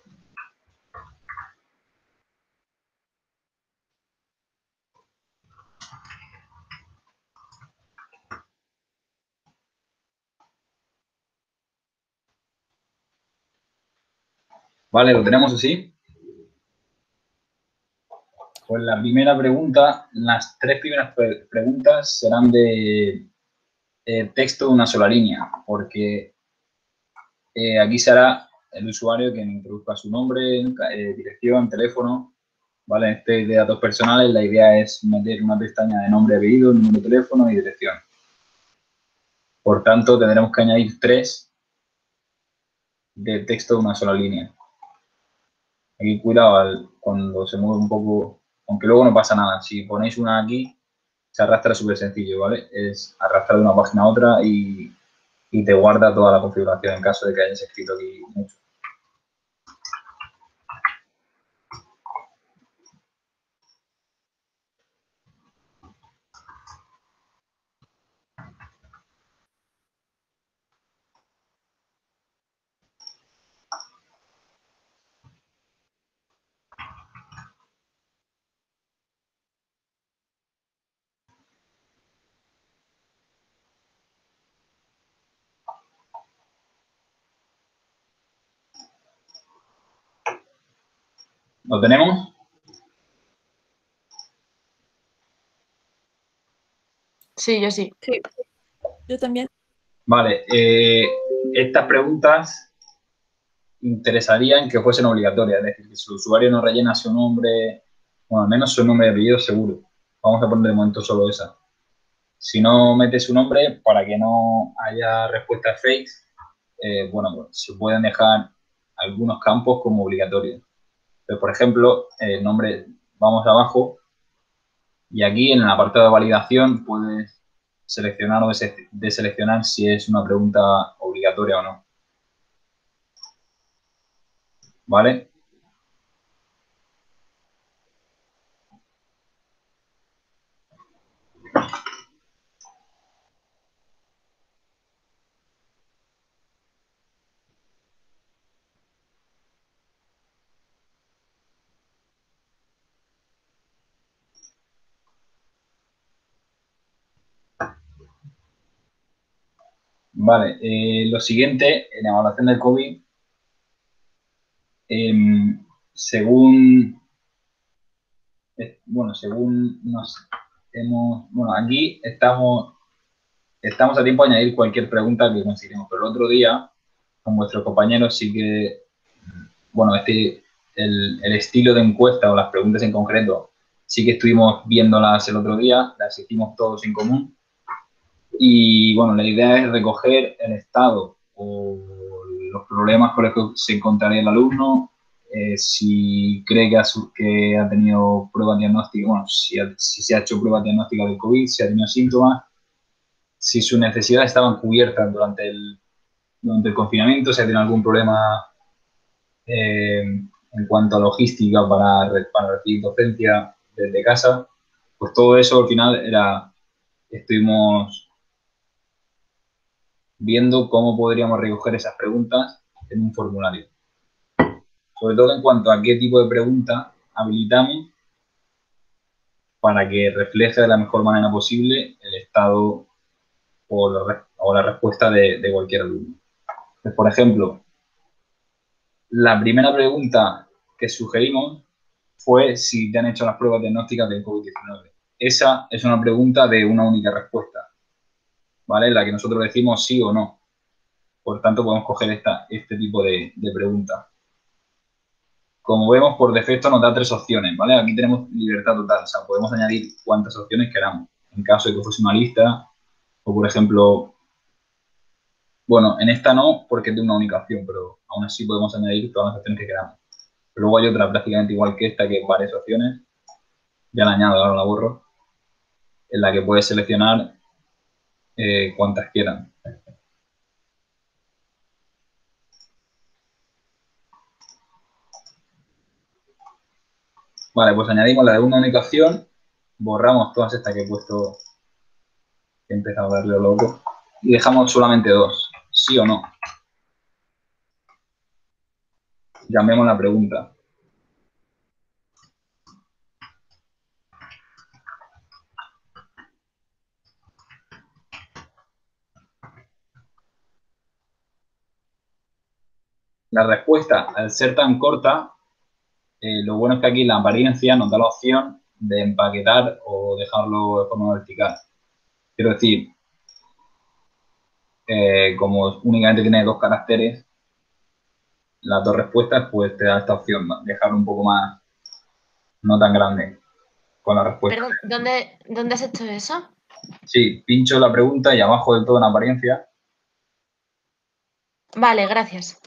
Vale, lo tenemos así. Pues la primera pregunta, las 3 primeras preguntas serán de texto de una sola línea, porque aquí será el usuario quien introduzca su nombre, dirección, teléfono, ¿vale? De datos personales, la idea es meter una pestaña de nombre, apellido, número de teléfono y dirección. Por tanto, tendremos que añadir 3 de texto de una sola línea. Aquí cuidado cuando se mueve un poco, aunque luego no pasa nada. Si ponéis una aquí, se arrastra súper sencillo, ¿vale? Es arrastrar de una página a otra y te guarda toda la configuración en caso de que hayas escrito aquí mucho. ¿Lo tenemos? Sí, yo sí. Sí, yo también. Vale, estas preguntas interesarían que fuesen obligatorias, es decir, que si el usuario no rellena su nombre, bueno, al menos su nombre y apellido seguro. Vamos a poner de momento solo esa. Si no mete su nombre, para que no haya respuestas fakes, bueno, pues se pueden dejar algunos campos como obligatorios. Pues, por ejemplo, el nombre, vamos abajo y aquí en el apartado de validación puedes seleccionar o deseleccionar si es una pregunta obligatoria o no. ¿Vale? Vale, lo siguiente, en evaluación del COVID, según aquí estamos a tiempo de añadir cualquier pregunta que consideremos, pero el otro día, con vuestros compañeros, sí que, bueno, el estilo de encuesta o las preguntas en concreto, sí que estuvimos viéndolas el otro día, las hicimos todos en común. Y bueno, la idea es recoger el estado o los problemas con los que se encontraría el alumno, si cree que ha tenido pruebas diagnósticas, bueno, si se ha hecho pruebas diagnósticas del COVID, si ha tenido síntomas, si sus necesidades estaban cubiertas durante el confinamiento, si ha tenido algún problema en cuanto a logística para recibir docencia desde casa, pues todo eso al final estuvimos viendo cómo podríamos recoger esas preguntas en un formulario. Sobre todo en cuanto a qué tipo de pregunta habilitamos para que refleje de la mejor manera posible el estado o la respuesta de cualquier alumno. Pues, por ejemplo, la primera pregunta que sugerimos fue si te han hecho las pruebas diagnósticas del COVID-19. Esa es una pregunta de una única respuesta, ¿vale? En la que nosotros decimos sí o no. Por tanto, podemos coger este tipo de preguntas. Como vemos, por defecto nos da 3 opciones, ¿vale? Aquí tenemos libertad total, o sea, podemos añadir cuantas opciones queramos. En caso de que fuese una lista, o por ejemplo, bueno, en esta no, porque es de una única opción, pero aún así podemos añadir todas las opciones que queramos. Pero luego hay otra prácticamente igual que esta, que es varias opciones, ya la añado, ahora la borro, en la que puedes seleccionar cuantas quieran. Vale, pues añadimos la de una única opción, borramos todas estas que he puesto, que he empezado a darle loco, y dejamos solamente 2, sí o no. Llamemos la pregunta. La respuesta, al ser tan corta, lo bueno es que aquí la apariencia nos da la opción de empaquetar o dejarlo de forma vertical. Quiero decir, como únicamente tiene 2 caracteres, las 2 respuestas, pues te da esta opción, ¿no? Dejarlo un poco más, no tan grande, con la respuesta. Perdón, ¿dónde has hecho eso? Sí, pincho la pregunta y abajo del todo en apariencia. Vale, gracias.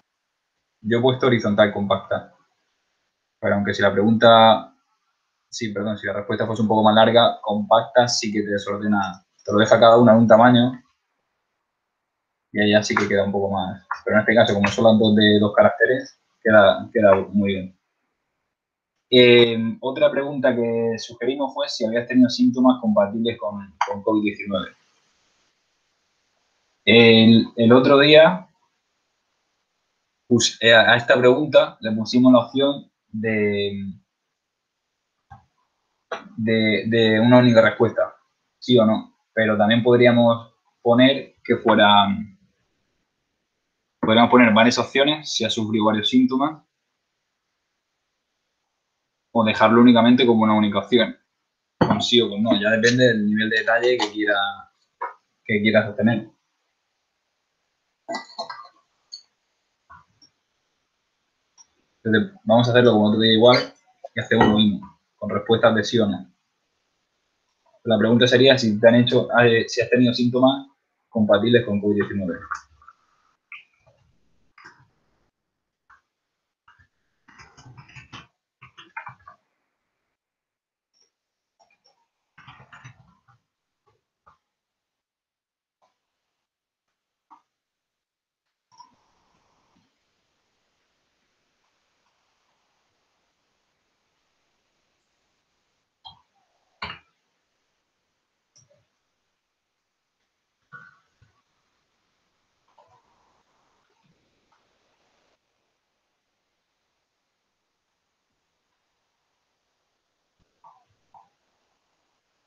Yo he puesto horizontal compacta. Pero aunque si la pregunta, sí, perdón, si la respuesta fuese un poco más larga, compacta sí que te desordena, te lo deja cada una en un tamaño y ahí ya sí que queda un poco más. Pero en este caso, como son las 2 de 2 caracteres, queda muy bien. Otra pregunta que sugerimos fue si habías tenido síntomas compatibles con COVID-19. El otro día, a esta pregunta le pusimos la opción de una única respuesta, sí o no. Pero también podríamos poner que podríamos poner varias opciones si ha sufrido varios síntomas o dejarlo únicamente como una única opción, con sí o con no. Ya depende del nivel de detalle que quieras obtener. Entonces, vamos a hacerlo como otro día igual y hacemos lo mismo, con respuestas de sí o no. La pregunta sería si has tenido síntomas compatibles con COVID-19.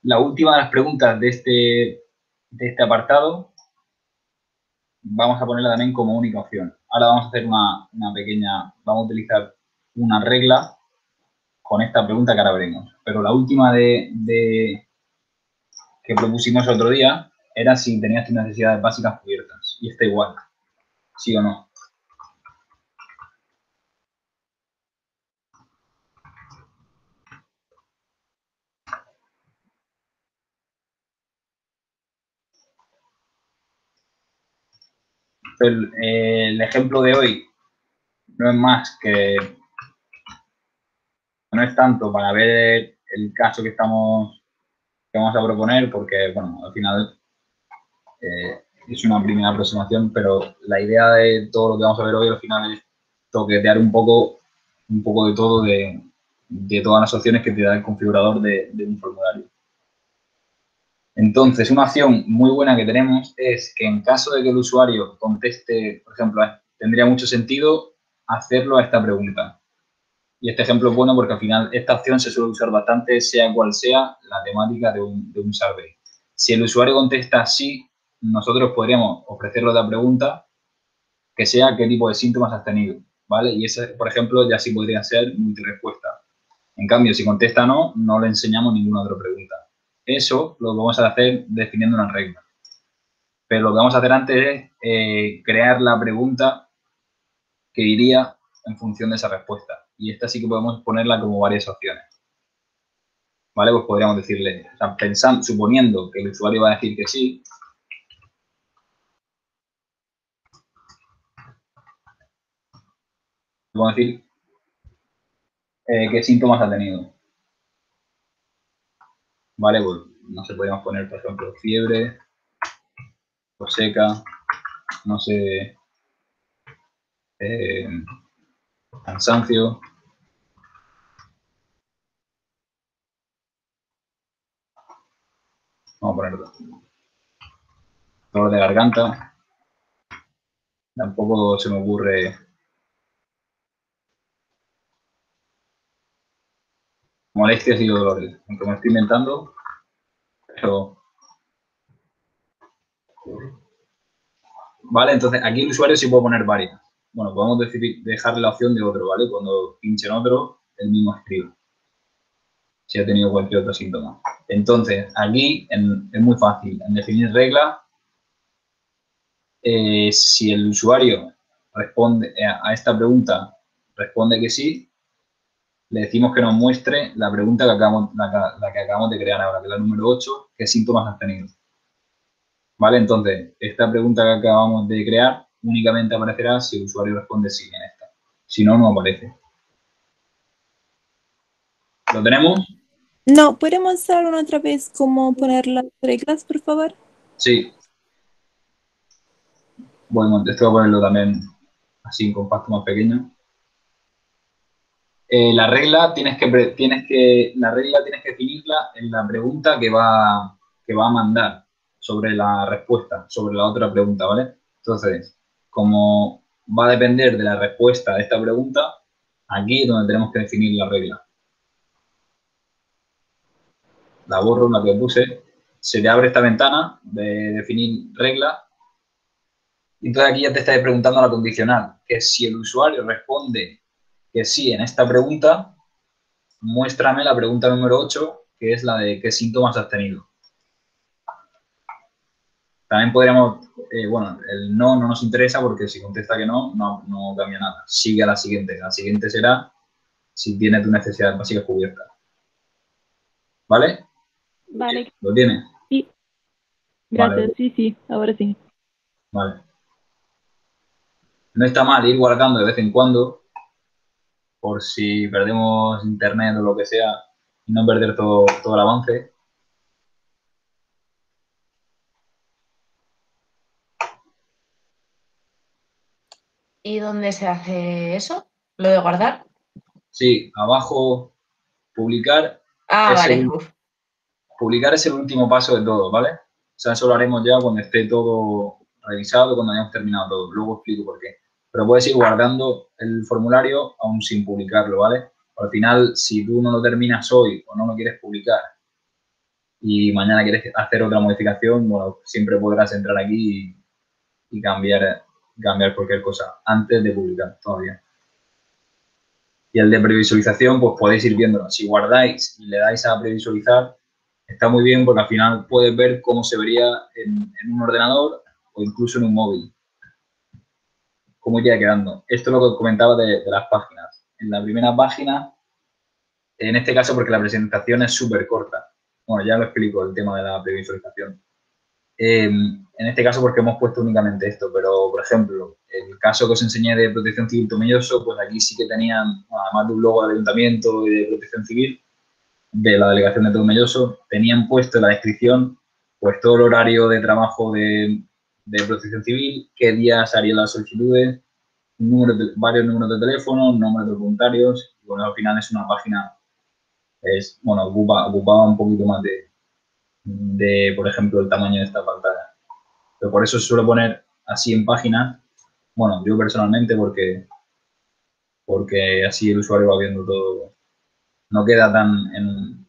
La última de las preguntas de este apartado vamos a ponerla también como única opción. Ahora vamos a hacer una pequeña, vamos a utilizar una regla con esta pregunta que ahora veremos. Pero la última que propusimos el otro día era si tenías tus necesidades básicas cubiertas. Y está igual, ¿sí o no? El ejemplo de hoy no es más que, no es tanto para ver el caso que vamos a proponer, porque, bueno, al final es una primera aproximación, pero la idea de todo lo que vamos a ver hoy al final es toquetear un poco de todo, de todas las opciones que te da el configurador de un formulario. Entonces, una opción muy buena que tenemos es que en caso de que el usuario conteste, por ejemplo, tendría mucho sentido hacerlo a esta pregunta. Y este ejemplo es bueno porque al final esta opción se suele usar bastante, sea cual sea la temática de un survey. Si el usuario contesta sí, nosotros podríamos ofrecerle otra pregunta que sea qué tipo de síntomas has tenido, ¿vale? Y ese, por ejemplo, ya sí podría ser multirespuesta. En cambio, si contesta no, no le enseñamos ninguna otra pregunta. Eso lo vamos a hacer definiendo una regla. Pero lo que vamos a hacer antes es crear la pregunta que iría en función de esa respuesta. Y esta sí que podemos ponerla como varias opciones. ¿Vale? Pues podríamos decirle, o sea, suponiendo que el usuario va a decir que sí, vamos a decir qué síntomas ha tenido. ¿Vale? Pues no sé, podríamos poner, por ejemplo, fiebre, tos seca, no sé, cansancio. Vamos a ponerlo. Dolor de garganta. Tampoco se me ocurre molestias y dolores, aunque me estoy inventando, pero... ¿Vale? Entonces, aquí el usuario sí puede poner varias. Bueno, podemos dejarle la opción de otro, ¿vale? Cuando pinche en otro, el mismo escribe. Si ha tenido cualquier otro síntoma. Entonces, aquí es muy fácil. En definir reglas, si el usuario responde a esta pregunta, responde que sí, le decimos que nos muestre la pregunta que acabamos de crear ahora, que es la número 8, ¿qué síntomas has tenido? ¿Vale? Entonces, esta pregunta que acabamos de crear únicamente aparecerá si el usuario responde sí en esta. Si no, no aparece. ¿Lo tenemos? No, ¿podemos hacer una otra vez cómo poner las reglas, por favor? Sí. Bueno, esto voy a ponerlo también así en compacto más pequeño. La regla tienes que definirla en la pregunta que va a mandar sobre la respuesta, sobre la otra pregunta, ¿vale? Entonces, como va a depender de la respuesta a esta pregunta, aquí es donde tenemos que definir la regla. La borro, la que puse. Se te abre esta ventana de definir regla. Y entonces aquí ya te está preguntando la condicional, que si el usuario responde que sí en esta pregunta, muéstrame la pregunta número 8, que es la de qué síntomas has tenido. También podríamos, bueno, el no nos interesa porque si contesta que no cambia nada. Sigue a la siguiente. La siguiente será si tiene tu necesidad básica cubierta. ¿Vale? Vale, ¿Lo tienes? sí. Vale, Gracias, sí, ahora sí. vale. No está mal ir guardando de vez en cuando por si perdemos internet o lo que sea y no perder todo el avance. ¿Y dónde se hace eso? ¿Lo de guardar? Sí, abajo publicar Ah, es vale. el, publicar es el último paso de todo, ¿vale? O sea, eso lo haremos ya cuando esté todo revisado, cuando hayamos terminado todo. Luego explico por qué. Pero puedes ir guardando el formulario aún sin publicarlo, ¿vale? Al final, si tú no lo terminas hoy o no lo quieres publicar y mañana quieres hacer otra modificación, bueno, siempre podrás entrar aquí y cambiar cualquier cosa antes de publicar todavía. Y el de previsualización, pues podéis ir viéndolo. Si guardáis y le dais a previsualizar, está muy bien porque al final puedes ver cómo se vería en un ordenador o incluso en un móvil. Cómo iría quedando. Esto es lo que os comentaba de las páginas. En la primera página, en este caso porque la presentación es súper corta. Bueno, ya lo explico el tema de la previsualización. En este caso porque hemos puesto únicamente esto, pero por ejemplo, el caso que os enseñé de Protección Civil Tomelloso, pues aquí sí que tenían, además de un logo del Ayuntamiento y de Protección Civil, de la Delegación de Tomelloso, tenían puesto en la descripción pues todo el horario de trabajo de Protección Civil, qué días harían las solicitudes, varios números de teléfono, nombres de voluntarios, y bueno, al final es una página, ocupaba un poquito más de, por ejemplo, el tamaño de esta pantalla. Pero por eso se suele poner así en páginas, bueno, yo personalmente porque así el usuario va viendo todo, no queda tan en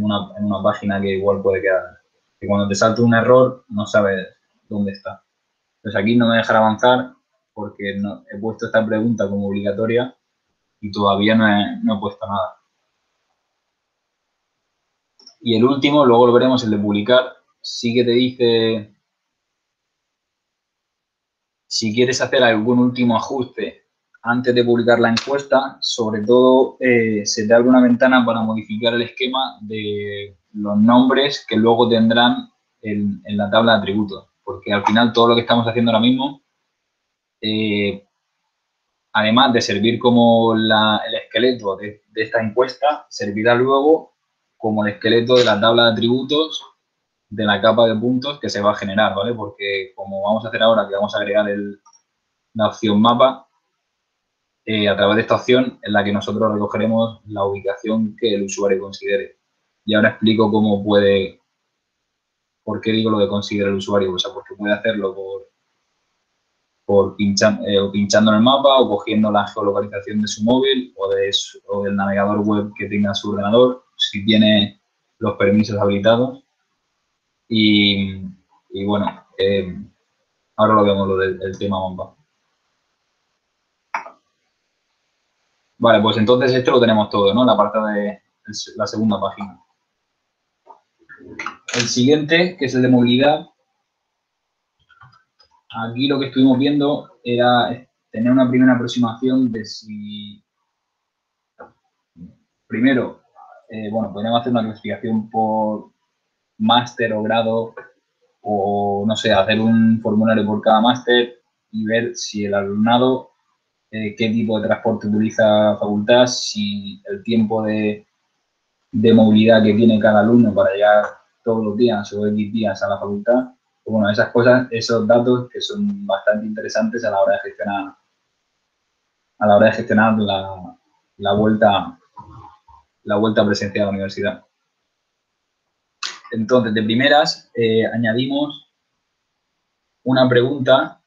una página que igual puede quedar. Que cuando te salta un error no sabes dónde está. Entonces aquí no me dejará avanzar porque no, he puesto esta pregunta como obligatoria y todavía no he puesto nada. Y el último, luego lo veremos, el de publicar, sí que te dice si quieres hacer algún último ajuste antes de publicar la encuesta, sobre todo se te abre una ventana para modificar el esquema de los nombres que luego tendrán en la tabla de atributos. Porque al final todo lo que estamos haciendo ahora mismo, además de servir como el esqueleto de esta encuesta, servirá luego como el esqueleto de la tabla de atributos de la capa de puntos que se va a generar, ¿vale? Porque como vamos a hacer ahora, que vamos a agregar la opción mapa, a través de esta opción en la que nosotros recogeremos la ubicación que el usuario considere. Y ahora explico cómo puede, por qué digo lo de considera el usuario, o sea, porque puede hacerlo pinchando en el mapa o cogiendo la geolocalización de su móvil o del navegador web que tenga su ordenador, si tiene los permisos habilitados. Y bueno, ahora lo vemos lo del tema mapa. Vale, pues entonces esto lo tenemos todo, ¿no? La parte de la segunda página. El siguiente, que es el de movilidad. Aquí lo que estuvimos viendo era tener una primera aproximación de si... Primero, bueno, podríamos hacer una clasificación por máster o grado o, no sé, hacer un formulario por cada máster y ver si el alumnado, qué tipo de transporte utiliza la facultad, si el tiempo de movilidad que tiene cada alumno para llegar todos los días o X días a la facultad. Pues bueno, esas cosas, esos datos que son bastante interesantes a la hora de gestionar la vuelta presencial a la universidad. Entonces, de primeras, añadimos una pregunta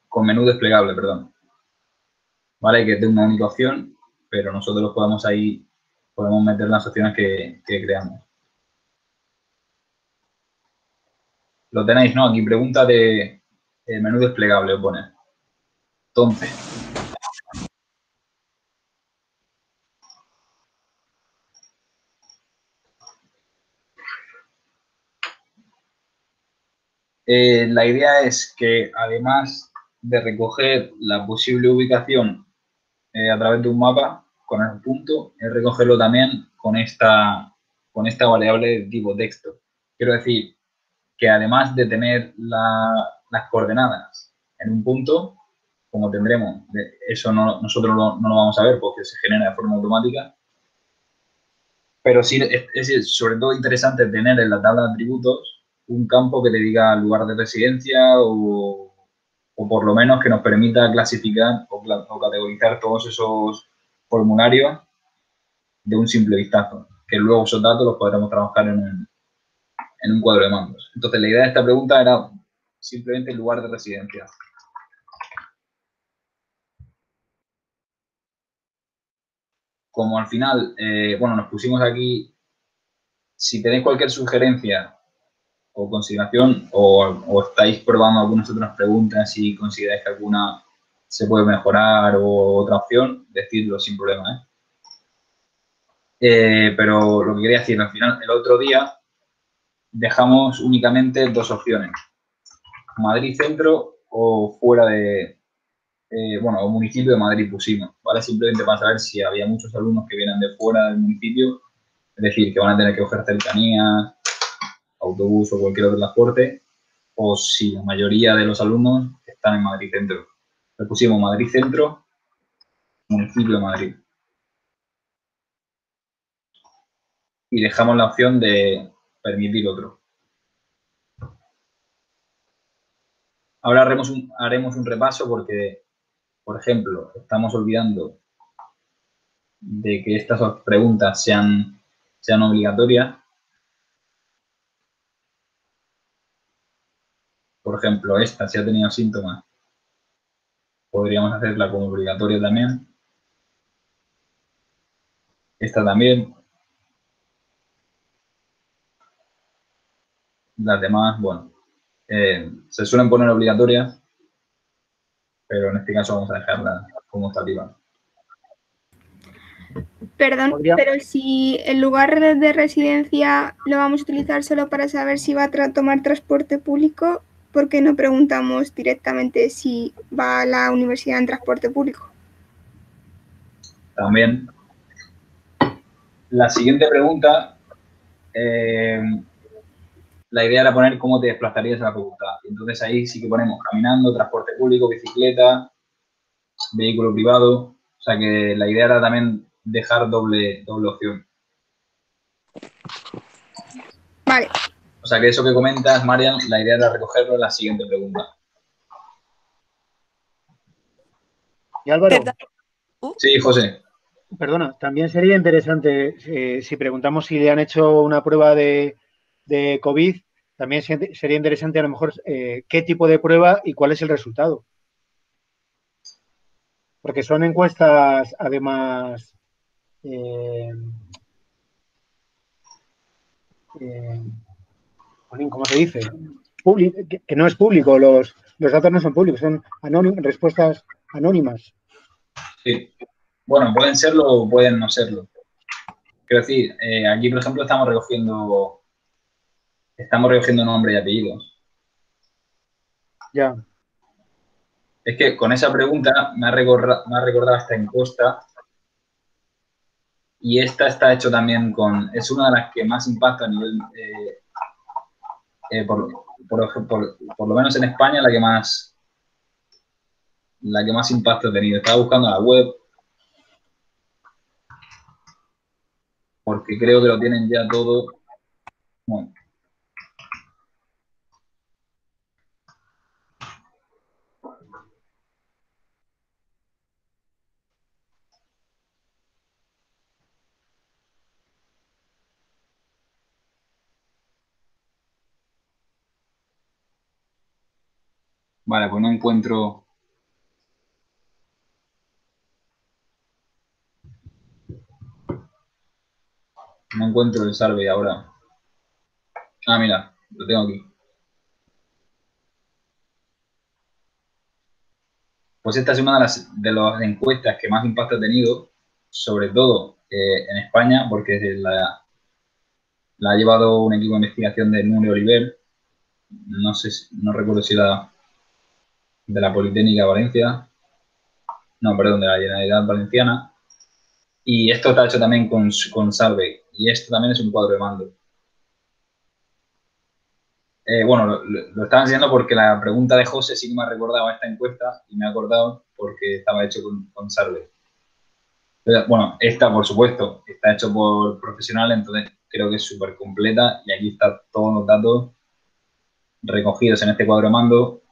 con menú desplegable, perdón. ¿Vale? Que es de una única opción, pero nosotros podemos meter las opciones que creamos. Lo tenéis, ¿no? Aquí pregunta de menú desplegable, os pone. Entonces, la idea es que además de recoger la posible ubicación a través de un mapa con el punto, es recogerlo también con esta variable de tipo texto. Quiero decir que además de tener las coordenadas en un punto, como tendremos, eso nosotros no lo vamos a ver porque se genera de forma automática, pero sí es sobre todo interesante tener en la tabla de atributos un campo que te diga lugar de residencia o por lo menos que nos permita clasificar o categorizar todos esos formularios de un simple vistazo, que luego esos datos los podremos trabajar en un cuadro de mandos. Entonces, la idea de esta pregunta era simplemente el lugar de residencia. como al final, bueno, nos pusimos aquí, si tenéis cualquier sugerencia o consideración o estáis probando algunas otras preguntas y consideráis que alguna se puede mejorar o otra opción, decidlo sin problema, pero lo que quería decir, al final, el otro día dejamos únicamente dos opciones, Madrid Centro o fuera de, bueno, o municipio de Madrid pusimos, ¿vale? Simplemente para saber si había muchos alumnos que vienen de fuera del municipio, es decir, que van a tener que coger cercanías, autobús o cualquier otro transporte, o si la mayoría de los alumnos están en Madrid Centro. Le pusimos Madrid Centro, municipio de Madrid. Y dejamos la opción de permitir otro. Ahora haremos un repaso porque, por ejemplo, estamos olvidando de que estas preguntas sean obligatorias. Por ejemplo, esta, si ha tenido síntomas, podríamos hacerla como obligatoria también. Esta también. Las demás, bueno, se suelen poner obligatorias, pero en este caso vamos a dejarla como optativa. Perdón, Podría- pero si el lugar de residencia lo vamos a utilizar solo para saber si va a tomar transporte público, ¿por qué no preguntamos directamente si va a la universidad en transporte público? También, la siguiente pregunta, la idea era poner cómo te desplazarías a la facultad. Entonces ahí sí que ponemos caminando, transporte público, bicicleta, vehículo privado. O sea que la idea era también dejar doble opción. Vale, O sea que eso que comentas, Marian, la idea era recogerlo en la siguiente pregunta. Y Álvaro, ¿Verdad? Sí, José. perdona, también sería interesante si preguntamos si le han hecho una prueba de COVID, también sería interesante a lo mejor qué tipo de prueba y cuál es el resultado. Porque son encuestas, además, eh, eh, ¿cómo se dice? Que no es público, los datos no son públicos, son respuestas anónimas. Sí. Bueno, pueden serlo o pueden no serlo. Quiero decir, aquí, por ejemplo, estamos recogiendo nombre y apellidos. Ya. Es que con esa pregunta me ha recordado esta encuesta y esta está hecho también es una de las que más impacta a nivel, por lo menos en España, la que más impacto ha tenido. Estaba buscando la web porque creo que lo tienen ya todo. Bueno, vale, pues no encuentro el survey ahora. Ah, mira, lo tengo aquí. Pues esta es una de las encuestas que más impacto ha tenido, sobre todo en España, porque la ha llevado un equipo de investigación de Nuno Oliver, no sé, no recuerdo si era de la Politécnica de Valencia, no, perdón, de la Generalitat Valenciana, y esto está hecho también con Survey, y esto también es un cuadro de mando. Bueno, lo estaba enseñando porque la pregunta de José sí que me ha recordado esta encuesta y me ha acordado porque estaba hecho con Survey. Bueno, esta, por supuesto, está hecho por profesionales, entonces creo que es súper completa y aquí están todos los datos recogidos en este cuadro de mando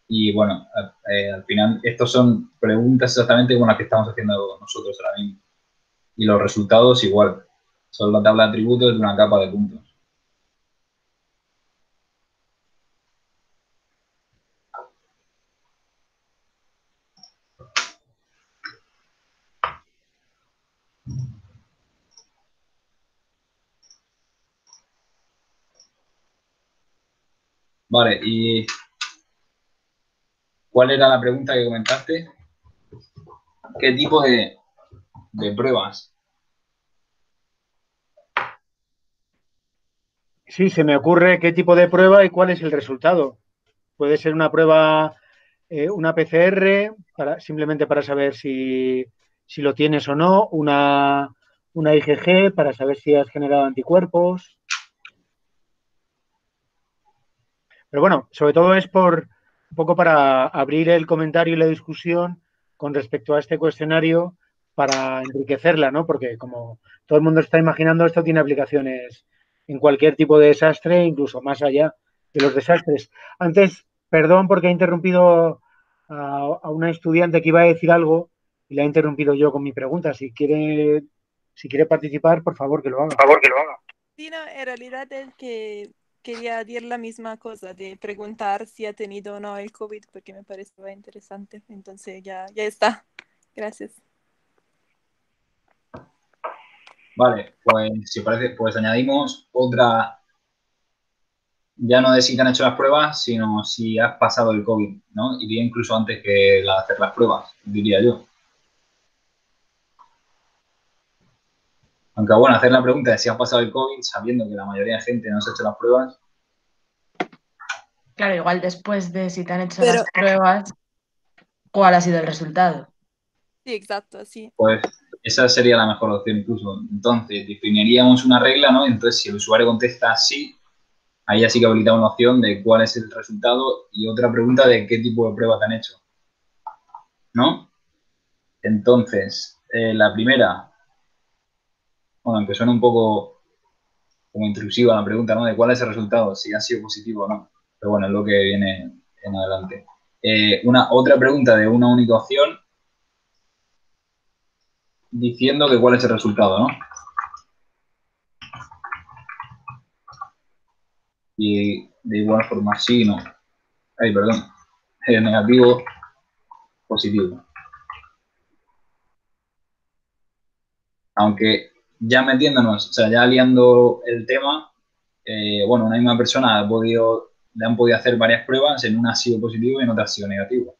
y bueno, al final estos son preguntas exactamente como las que estamos haciendo nosotros ahora mismo y los resultados igual, son la tabla de atributos de una capa de puntos. Vale, ¿y cuál era la pregunta que comentaste? ¿Qué tipo de pruebas? Sí, se me ocurre qué tipo de prueba y cuál es el resultado. Puede ser una prueba, una PCR, simplemente para saber si lo tienes o no, una IgG para saber si has generado anticuerpos. Pero bueno, sobre todo es un poco para abrir el comentario y la discusión con respecto a este cuestionario para enriquecerla, ¿no? Porque como todo el mundo está imaginando, esto tiene aplicaciones en cualquier tipo de desastre, incluso más allá de los desastres. Antes, perdón porque he interrumpido a una estudiante que iba a decir algo y la he interrumpido yo con mi pregunta. Si quiere participar, por favor, que lo haga. Sí, no, en realidad es que quería decir la misma cosa, de preguntar si ha tenido o no el COVID, porque me parecía interesante. Entonces ya está. Gracias. Vale, pues si os parece, pues añadimos otra, ya no de si te han hecho las pruebas, sino si has pasado el COVID, ¿no? Iría incluso antes que hacer las pruebas, diría yo. Aunque bueno, hacer la pregunta de si has pasado el COVID, sabiendo que la mayoría de gente no se ha hecho las pruebas. Claro, igual después de si te han hecho las pruebas, ¿cuál ha sido el resultado? Sí, exacto, sí. Pues esa sería la mejor opción incluso. Entonces, definiríamos una regla, ¿no? Entonces, si el usuario contesta sí, ahí ya sí que habilitamos la opción de cuál es el resultado y otra pregunta de qué tipo de prueba te han hecho, ¿no? Entonces, la primera, bueno, aunque suena un poco como intrusiva la pregunta, ¿no? De cuál es el resultado, si ha sido positivo o no. Pero bueno, es lo que viene en adelante. Otra pregunta de una única opción diciendo que cuál es el resultado, ¿no? Y de igual forma, sí, no. Ay, perdón. Negativo, positivo. Aunque ya metiéndonos, o sea, ya liando el tema, bueno, una misma persona le han podido hacer varias pruebas, en una ha sido positivo y en otra ha sido negativo.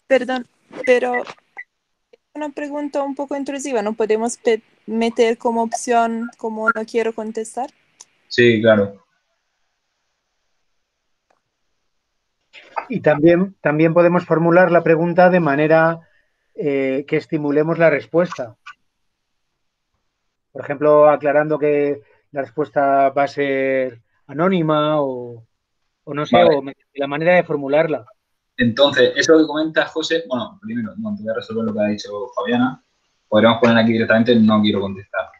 Perdón, pero una pregunta un poco intrusiva, ¿no podemos meter como opción como no quiero contestar? Sí, claro. Y también podemos formular la pregunta de manera que estimulemos la respuesta. Por ejemplo, aclarando que la respuesta va a ser anónima o no sé, Vale. o la manera de formularla. Entonces, eso que comenta José, bueno, primero, no, te voy a resolver lo que ha dicho Fabiana. Podríamos poner aquí directamente no quiero contestar.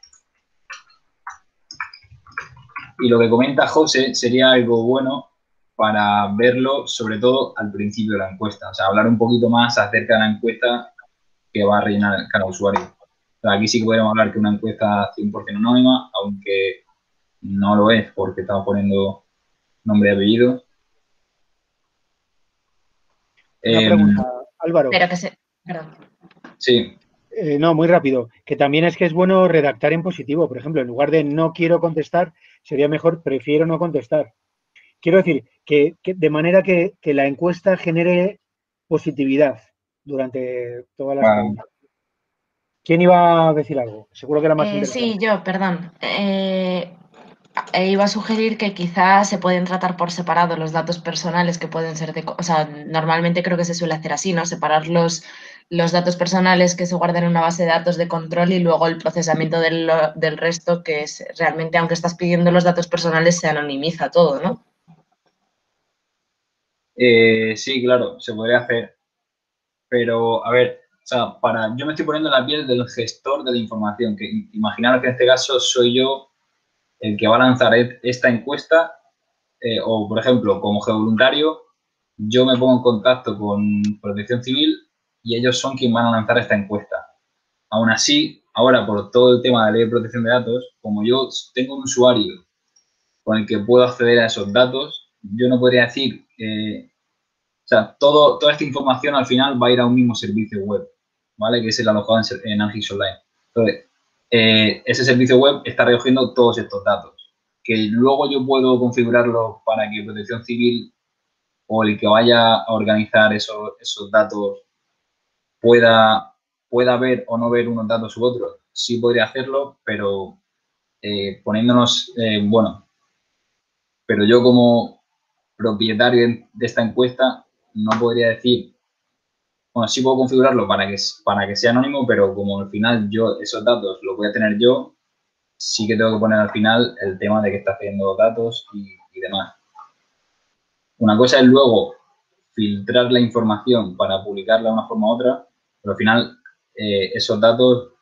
Y lo que comenta José sería algo bueno para verlo, sobre todo al principio de la encuesta. O sea, hablar un poquito más acerca de la encuesta que va a rellenar cada usuario. O sea, aquí sí que podemos hablar que una encuesta 100% anónima, aunque no lo es porque estamos poniendo nombre y apellido. Una pregunta, Álvaro. Pero que se... Perdón. Sí. No, muy rápido. Que también es que es bueno redactar en positivo. Por ejemplo, en lugar de no quiero contestar, sería mejor prefiero no contestar. Quiero decir, que de manera que la encuesta genere positividad durante todas las preguntas. ¿Quién iba a decir algo? Seguro que era más interesante. Sí, yo, perdón. Iba a sugerir que quizás se pueden tratar por separado los datos personales que pueden ser de... O sea, normalmente creo que se suele hacer así, ¿no? Separar los datos personales que se guardan en una base de datos de control y luego el procesamiento del resto, que es realmente, aunque estás pidiendo los datos personales, se anonimiza todo, ¿no? Sí, claro, se podría hacer. Pero, a ver, o sea, yo me estoy poniendo en la piel del gestor de la información, que imaginaros que en este caso soy yo el que va a lanzar esta encuesta, o por ejemplo, como geovoluntario, yo me pongo en contacto con Protección Civil y ellos son quienes van a lanzar esta encuesta. Aún así, ahora por todo el tema de la ley de protección de datos, como yo tengo un usuario con el que puedo acceder a esos datos, yo no podría decir que... O sea, toda esta información al final va a ir a un mismo servicio web, ¿vale? Que es el alojado en ArcGIS Online. Entonces, ese servicio web está recogiendo todos estos datos que luego yo puedo configurarlo para que Protección Civil o el que vaya a organizar esos datos pueda ver o no ver unos datos u otros. Sí podría hacerlo, pero poniéndonos, bueno, pero yo como propietario de esta encuesta no podría decir, bueno, sí puedo configurarlo para que sea anónimo, pero como al final yo esos datos los voy a tener yo, sí que tengo que poner al final el tema de que está haciendo datos y demás. Una cosa es luego filtrar la información para publicarla de una forma u otra, pero al final esos datos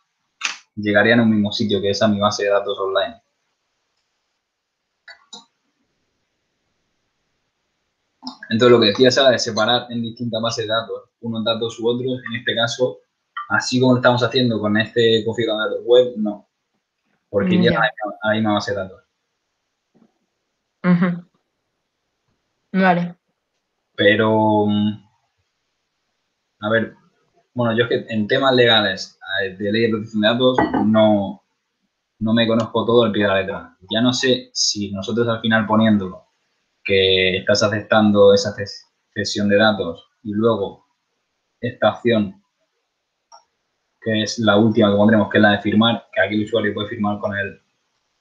llegarían a un mismo sitio, que es a mi base de datos online. Entonces, lo que decía Sara de separar en distintas bases de datos, unos datos u otros, en este caso, así como lo estamos haciendo con este configurador web, no, porque llegan a la misma base de datos. Vale. Pero, a ver, bueno, yo es que en temas legales de ley de protección de datos no me conozco todo al pie de la letra. Ya no sé si nosotros al final poniéndolo que estás aceptando esa cesión de datos y luego esta opción, que es la última que pondremos, que es la de firmar, que aquí el usuario puede firmar con el...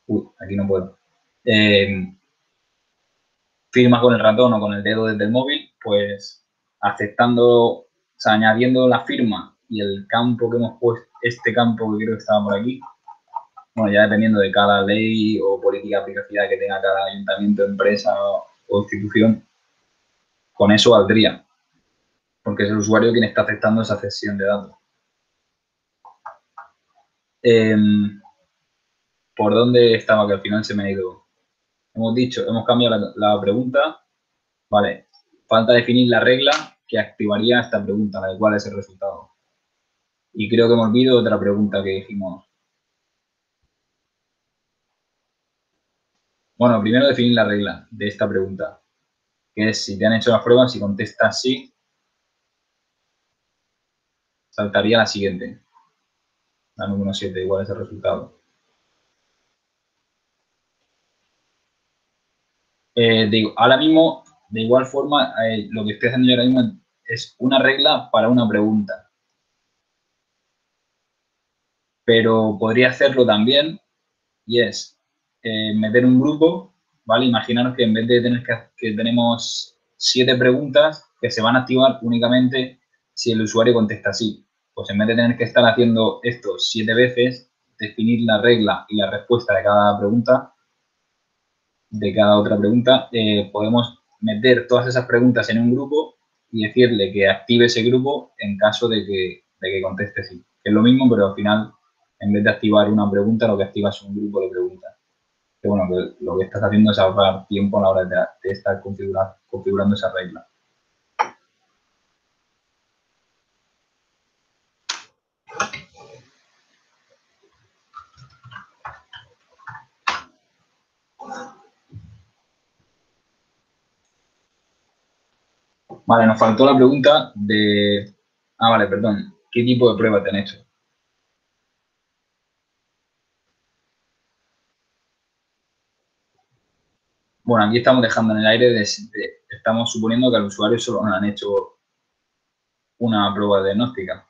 Uy, aquí no puedo. Firma con el ratón o con el dedo desde el móvil, pues aceptando, o sea, añadiendo la firma y el campo que hemos puesto, este campo que creo que estaba por aquí, bueno, ya dependiendo de cada ley o política de privacidad que tenga cada ayuntamiento, empresa o institución, con eso valdría, porque es el usuario quien está aceptando esa cesión de datos. ¿Por dónde estaba? Que al final se me ha ido. Hemos cambiado la pregunta. Vale, falta definir la regla que activaría esta pregunta, la de cuál es el resultado. Y creo que me olvido otra pregunta que dijimos. Bueno, primero definir la regla de esta pregunta, que es si te han hecho las pruebas, si contestas sí, saltaría la siguiente. La número 7, igual es el resultado. Digo, ahora mismo, de igual forma, lo que estoy haciendo yo ahora mismo es una regla para una pregunta. Pero podría hacerlo también, y es meter un grupo, ¿vale? Imaginaros que en vez de tener que tenemos 7 preguntas que se van a activar únicamente si el usuario contesta sí. Pues en vez de tener que estar haciendo esto 7 veces, definir la regla y la respuesta de cada pregunta, de cada otra pregunta, podemos meter todas esas preguntas en un grupo y decirle que active ese grupo en caso de que conteste sí. Es lo mismo, pero al final, en vez de activar una pregunta, lo que activa es un grupo de preguntas. Que bueno, que lo que estás haciendo es ahorrar tiempo a la hora de estar configurando esa regla. Vale, nos faltó la pregunta de... Ah, vale, perdón. ¿Qué tipo de prueba te han hecho? Bueno, aquí estamos dejando en el aire, estamos suponiendo que al usuario solo le han hecho una prueba diagnóstica.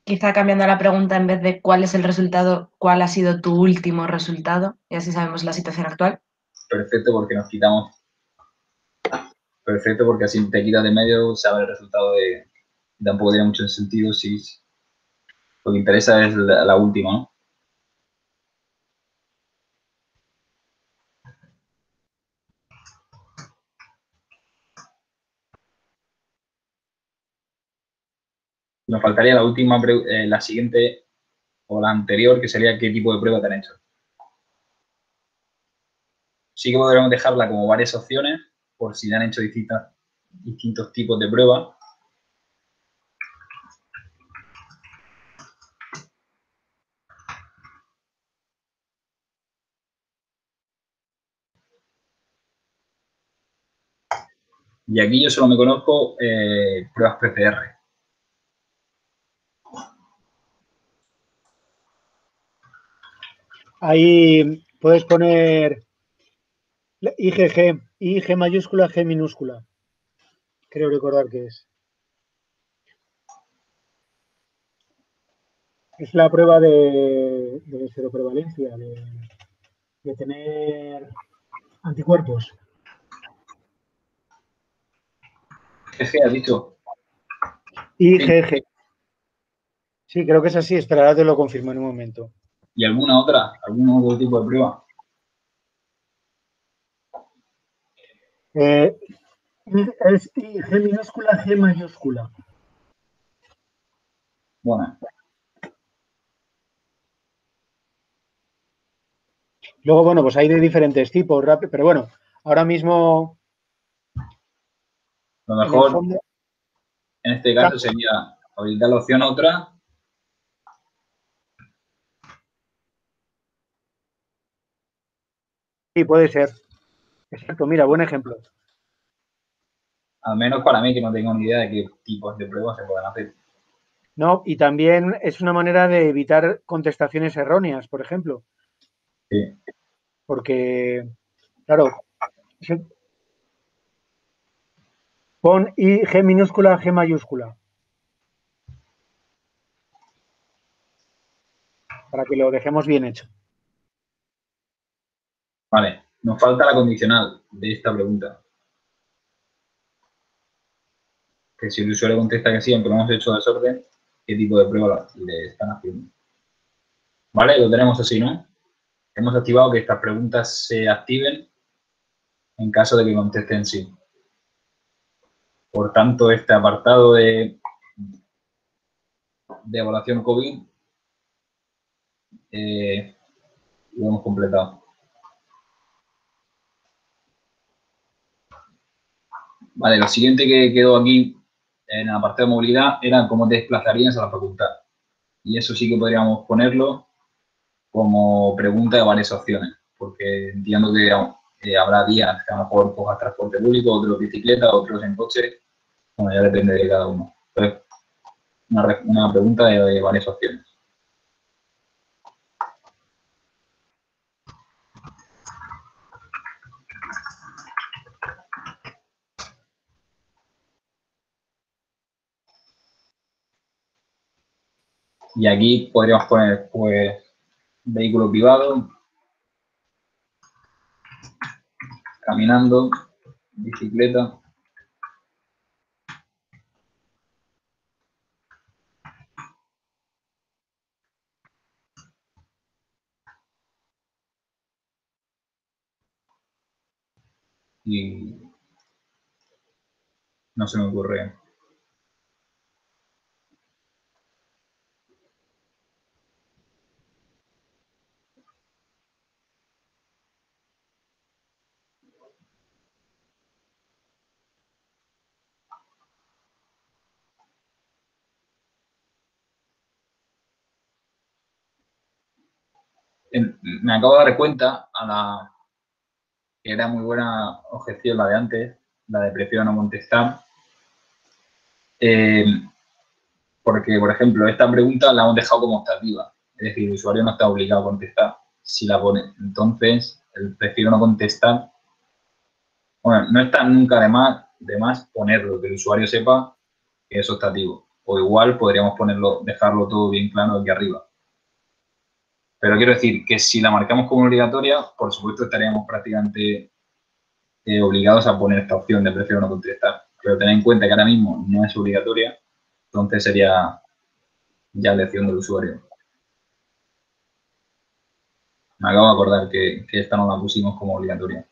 Quizá cambiando la pregunta en vez de cuál es el resultado, cuál ha sido tu último resultado, y así sabemos la situación actual. Perfecto, porque nos quitamos... Perfecto, porque así te quitas de medio, sabe el resultado de... Tampoco tiene mucho sentido si... Lo que interesa es la última, ¿no? Nos faltaría la última, la siguiente o la anterior, que sería qué tipo de prueba te han hecho. Sí que podríamos dejarla como varias opciones, por si le han hecho distintos tipos de prueba. Y aquí yo solo me conozco pruebas PCR. ahí puedes poner IG mayúscula, G minúscula. Creo recordar que es. Es la prueba de seroprevalencia, de tener anticuerpos. ¿Qué has dicho? IgG. Sí, creo que es así. Espera, ahora te lo confirmo en un momento. ¿Y alguna otra? ¿Algún otro tipo de prueba? Es G minúscula, G mayúscula. Bueno. Luego, bueno, pues hay de diferentes tipos, pero bueno, ahora mismo... Lo mejor, en este caso, sería habilitar la opción otra. Sí, puede ser. Exacto, mira, buen ejemplo. Al menos para mí, que no tengo ni idea de qué tipos de pruebas se pueden hacer. No, y también es una manera de evitar contestaciones erróneas, por ejemplo. Sí. Porque, claro, pon G minúscula, G mayúscula. Para que lo dejemos bien hecho. Vale, nos falta la condicional de esta pregunta. Que si el usuario contesta que sí, aunque lo hemos hecho desorden, ¿qué tipo de prueba le están haciendo? Vale, lo tenemos así, ¿no? Hemos activado que estas preguntas se activen en caso de que contesten sí. Por tanto, este apartado de evaluación COVID lo hemos completado. Vale, lo siguiente que quedó aquí en el apartado de movilidad era cómo te desplazarías a la facultad. Y eso sí que podríamos ponerlo como pregunta de varias opciones, porque entiendo que habrá días que a lo mejor cojas transporte público, otros bicicleta, otros en coche. Bueno, ya depende de cada uno. Entonces, una pregunta de varias opciones. Y aquí podríamos poner, pues, vehículo privado, caminando, bicicleta. Y no se me ocurre. Me acabo de dar cuenta que era muy buena objeción la de antes, la de prefiero no contestar. Porque, por ejemplo, esta pregunta la hemos dejado como optativa. Es decir, el usuario no está obligado a contestar si la pone. Entonces, el prefiero no contestar. Bueno, no está nunca de más ponerlo, que el usuario sepa que es optativo. O igual podríamos dejarlo todo bien claro aquí arriba. Pero quiero decir que si la marcamos como obligatoria, por supuesto estaríamos prácticamente obligados a poner esta opción de prefiero no contestar. Pero tened en cuenta que ahora mismo no es obligatoria, entonces sería ya elección del usuario. Me acabo de acordar que esta no la pusimos como obligatoria.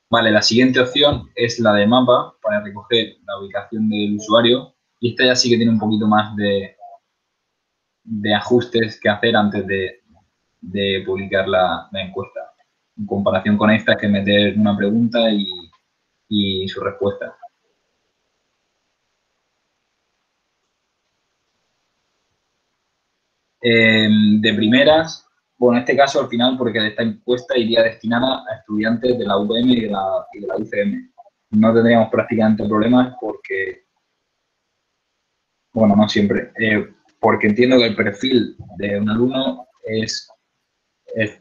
Vale, la siguiente opción es la de mapa para recoger la ubicación del usuario. Y esta ya sí que tiene un poquito más de ajustes que hacer antes de publicar la encuesta. En comparación con esta, que meter una pregunta y su respuesta. De primeras, bueno, en este caso al final, porque esta encuesta iría destinada a estudiantes de la UPM y de la UCM. No tendríamos prácticamente problemas porque, bueno, no siempre. porque entiendo que el perfil de un alumno es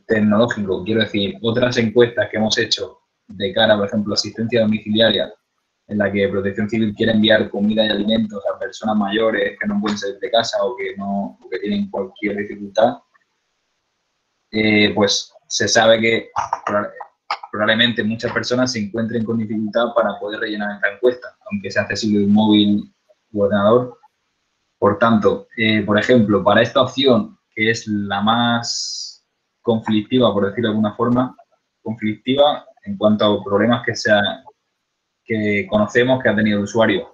tecnológico. Quiero decir, otras encuestas que hemos hecho de cara, por ejemplo, a asistencia domiciliaria, en la que Protección Civil quiere enviar comida y alimentos a personas mayores que no pueden salir de casa o que tienen cualquier dificultad, pues se sabe que probablemente muchas personas se encuentren con dificultad para poder rellenar esta encuesta, aunque sea accesible de un móvil u ordenador. Por tanto, por ejemplo, para esta opción, que es la más conflictiva, por decirlo de alguna forma, conflictiva en cuanto a problemas que conocemos que ha tenido el usuario,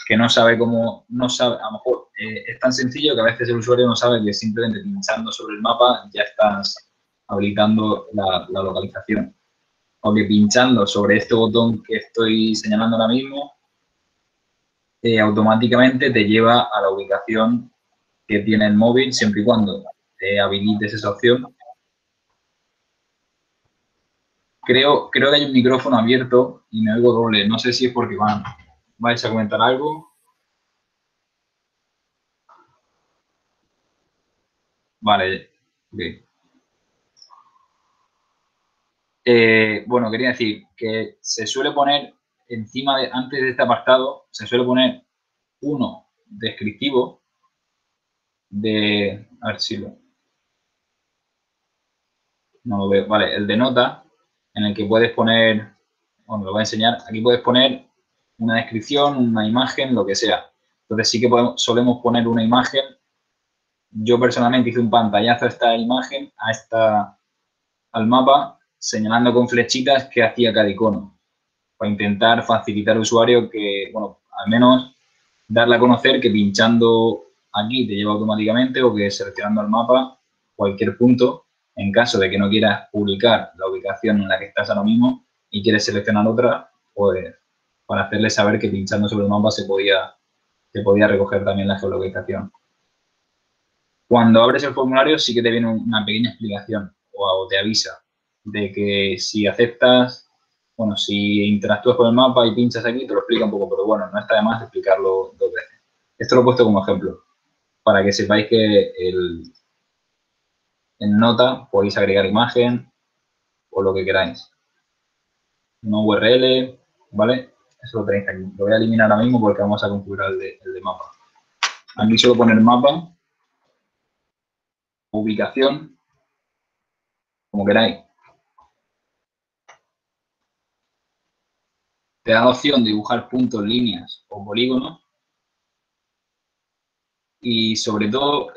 que no sabe cómo, no sabe, a lo mejor es tan sencillo que a veces el usuario no sabe que simplemente pinchando sobre el mapa ya estás habilitando la localización. O que pinchando sobre este botón que estoy señalando ahora mismo, automáticamente te lleva a la ubicación que tiene el móvil, siempre y cuando te habilites esa opción. Creo que hay un micrófono abierto y me oigo doble. No sé si es porque vais a comentar algo. Vale, ok. Bueno, quería decir que se suele poner antes de este apartado, se suele poner uno descriptivo a ver si no lo veo, vale, el de nota, en el que puedes poner, bueno, lo voy a enseñar, aquí puedes poner una descripción, una imagen, lo que sea. Entonces sí que solemos poner una imagen. Yo personalmente hice un pantallazo a esta imagen, al mapa, señalando con flechitas qué hacía cada icono, para intentar facilitar al usuario que, bueno, al menos darle a conocer que pinchando aquí te lleva automáticamente o que seleccionando el mapa cualquier punto, en caso de que no quieras publicar la ubicación en la que estás ahora mismo y quieres seleccionar otra, pues para hacerle saber que pinchando sobre el mapa se podía recoger también la geolocalización. Cuando abres el formulario sí que te viene una pequeña explicación o te avisa de que si aceptas, bueno, si interactúas con el mapa y pinchas aquí, te lo explica un poco, pero bueno, no está de más explicarlo 2 veces. Esto lo he puesto como ejemplo, para que sepáis que en nota podéis agregar imagen o lo que queráis. Una URL, ¿vale? Eso lo tenéis aquí. Lo voy a eliminar ahora mismo porque vamos a configurar el de mapa. Aquí solo poner mapa, ubicación, como queráis. Te da la opción de dibujar puntos, líneas o polígonos. Y sobre todo,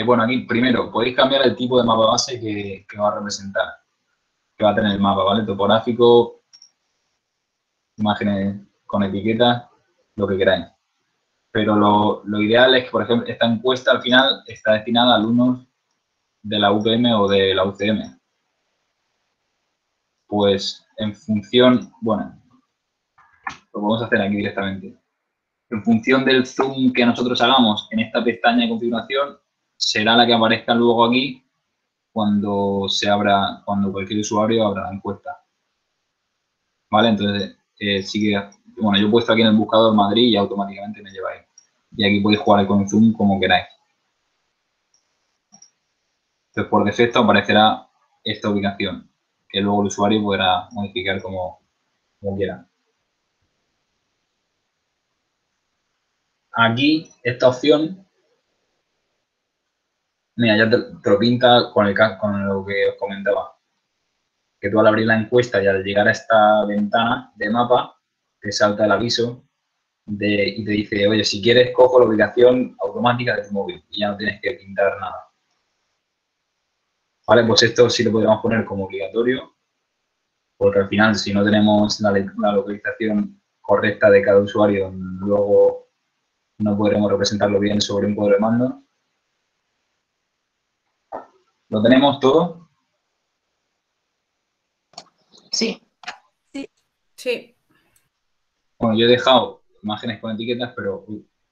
bueno, aquí primero podéis cambiar el tipo de mapa base que va a representar, que va a tener el mapa, ¿vale? Topográfico, imágenes con etiquetas, lo que queráis. Pero lo ideal es que, por ejemplo, esta encuesta al final está destinada a alumnos de la UPM o de la UCM. Pues en función, bueno, lo podemos hacer aquí directamente. En función del zoom que nosotros hagamos en esta pestaña de configuración, será la que aparezca luego aquí cuando cualquier usuario abra la encuesta. ¿Vale? Entonces, sí que, bueno, yo he puesto aquí en el buscador Madrid y automáticamente me lleva ahí. Y aquí podéis jugar con zoom como queráis. Entonces, por defecto aparecerá esta ubicación, que luego el usuario podrá modificar como quiera. Aquí, esta opción, mira, ya te lo pinta con lo que os comentaba. Que tú al abrir la encuesta y al llegar a esta ventana de mapa, te salta el aviso y te dice, oye, si quieres, cojo la ubicación automática de tu móvil y ya no tienes que pintar nada. Vale, pues esto sí lo podríamos poner como obligatorio, porque al final, si no tenemos la localización correcta de cada usuario, luego no podremos representarlo bien sobre un cuadro de mando. ¿Lo tenemos todo? Sí. Sí. Bueno, yo he dejado imágenes con etiquetas, pero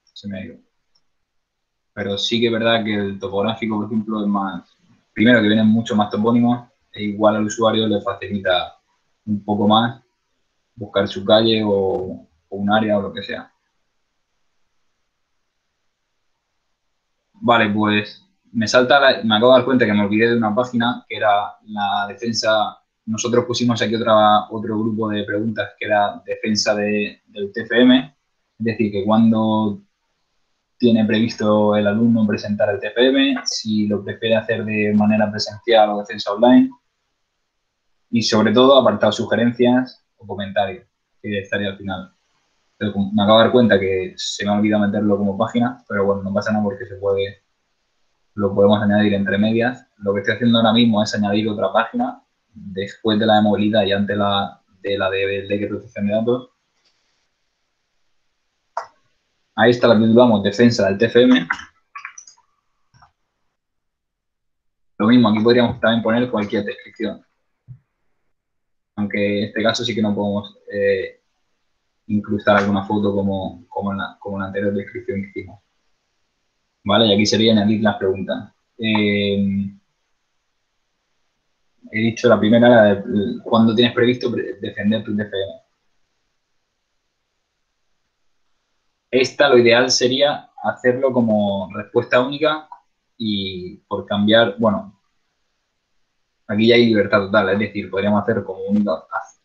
se me ha ido. Pero sí que es verdad que el topográfico, por ejemplo, es más... Primero, que vienen mucho más topónimos, e igual al usuario le facilita un poco más buscar su calle o un área o lo que sea. Vale, pues me acabo de dar cuenta que me olvidé de una página que era la defensa. Nosotros pusimos aquí otro grupo de preguntas que era defensa del TFM, es decir, que cuando tiene previsto el alumno presentar el TFM, si lo prefiere hacer de manera presencial o defensa online, y sobre todo apartado sugerencias o comentarios, que estaría al final. Pero me acabo de dar cuenta que se me ha olvidado meterlo como página, pero bueno, no pasa nada porque lo podemos añadir entre medias. Lo que estoy haciendo ahora mismo es añadir otra página después de la de movilidad y antes de la de ley de protección de datos. Ahí está la que titulamos defensa del TFM. Lo mismo, aquí podríamos también poner cualquier descripción. Aunque en este caso sí que no podemos incrustar alguna foto como en la anterior descripción que hicimos. Vale, y aquí sería añadir las preguntas. He dicho la primera, la de cuándo tienes previsto defender tu TFM. Esta lo ideal sería hacerlo como respuesta única y por cambiar, bueno, aquí ya hay libertad total, es decir, podríamos hacer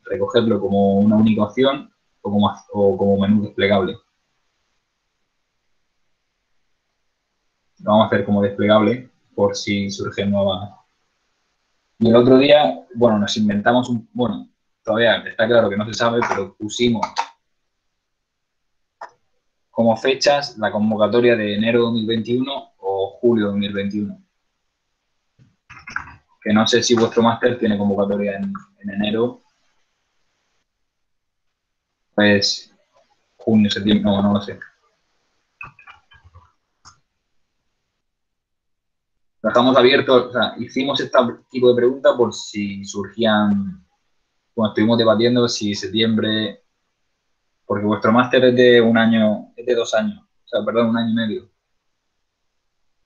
recogerlo como una única opción o como menú desplegable. Lo vamos a hacer como desplegable por si surgen nuevas. Y el otro día, bueno, nos inventamos bueno, todavía está claro que no se sabe, pero pusimos como fechas la convocatoria de enero 2021 o julio 2021. Que no sé si vuestro máster tiene convocatoria en enero. Pues junio, septiembre, no lo sé. Dejamos abierto, o sea, hicimos este tipo de preguntas por si surgían, cuando estuvimos debatiendo si septiembre, porque vuestro máster es de 1 año, es de 2 años, o sea, perdón, 1 año y medio,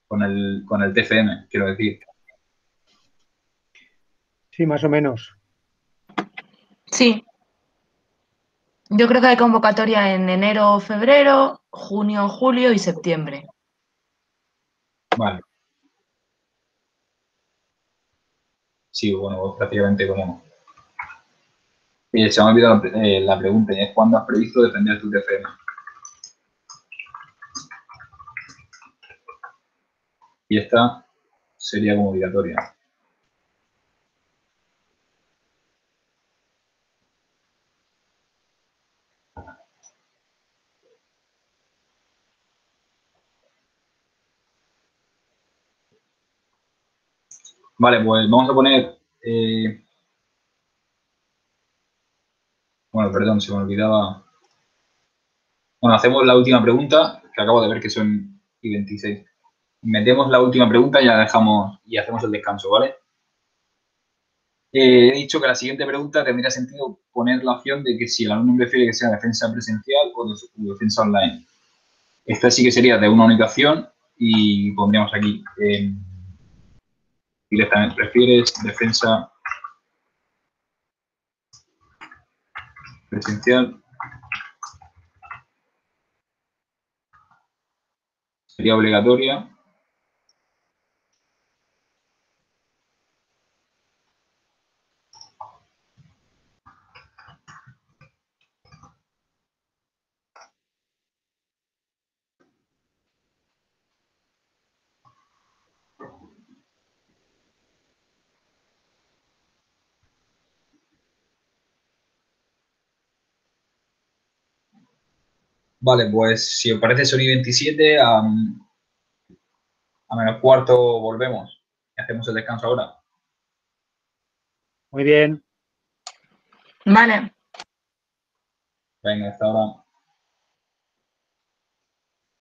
con el TFM, quiero decir. Sí, más o menos. Sí. Yo creo que hay convocatoria en enero, febrero, junio, julio y septiembre. Vale. Sí, bueno, pues prácticamente como... se me ha olvidado la pregunta, ¿es cuándo has previsto defender tu TFM? Y esta sería como obligatoria. Vale, pues vamos a poner... bueno, perdón, se me olvidaba... Bueno, hacemos la última pregunta, que acabo de ver que son y 26. Metemos la última pregunta y ya dejamos y hacemos el descanso, ¿vale? He dicho que la siguiente pregunta tendría sentido poner la opción de que si el alumno prefiere que sea defensa presencial o defensa online. Esta sí que sería de una única opción y pondríamos aquí directamente, ¿prefieres defensa presencial? Sería obligatoria. Vale, pues si os parece son y 27, a menos cuarto volvemos. Hacemos el descanso ahora. Muy bien. Vale. Venga, hasta ahora.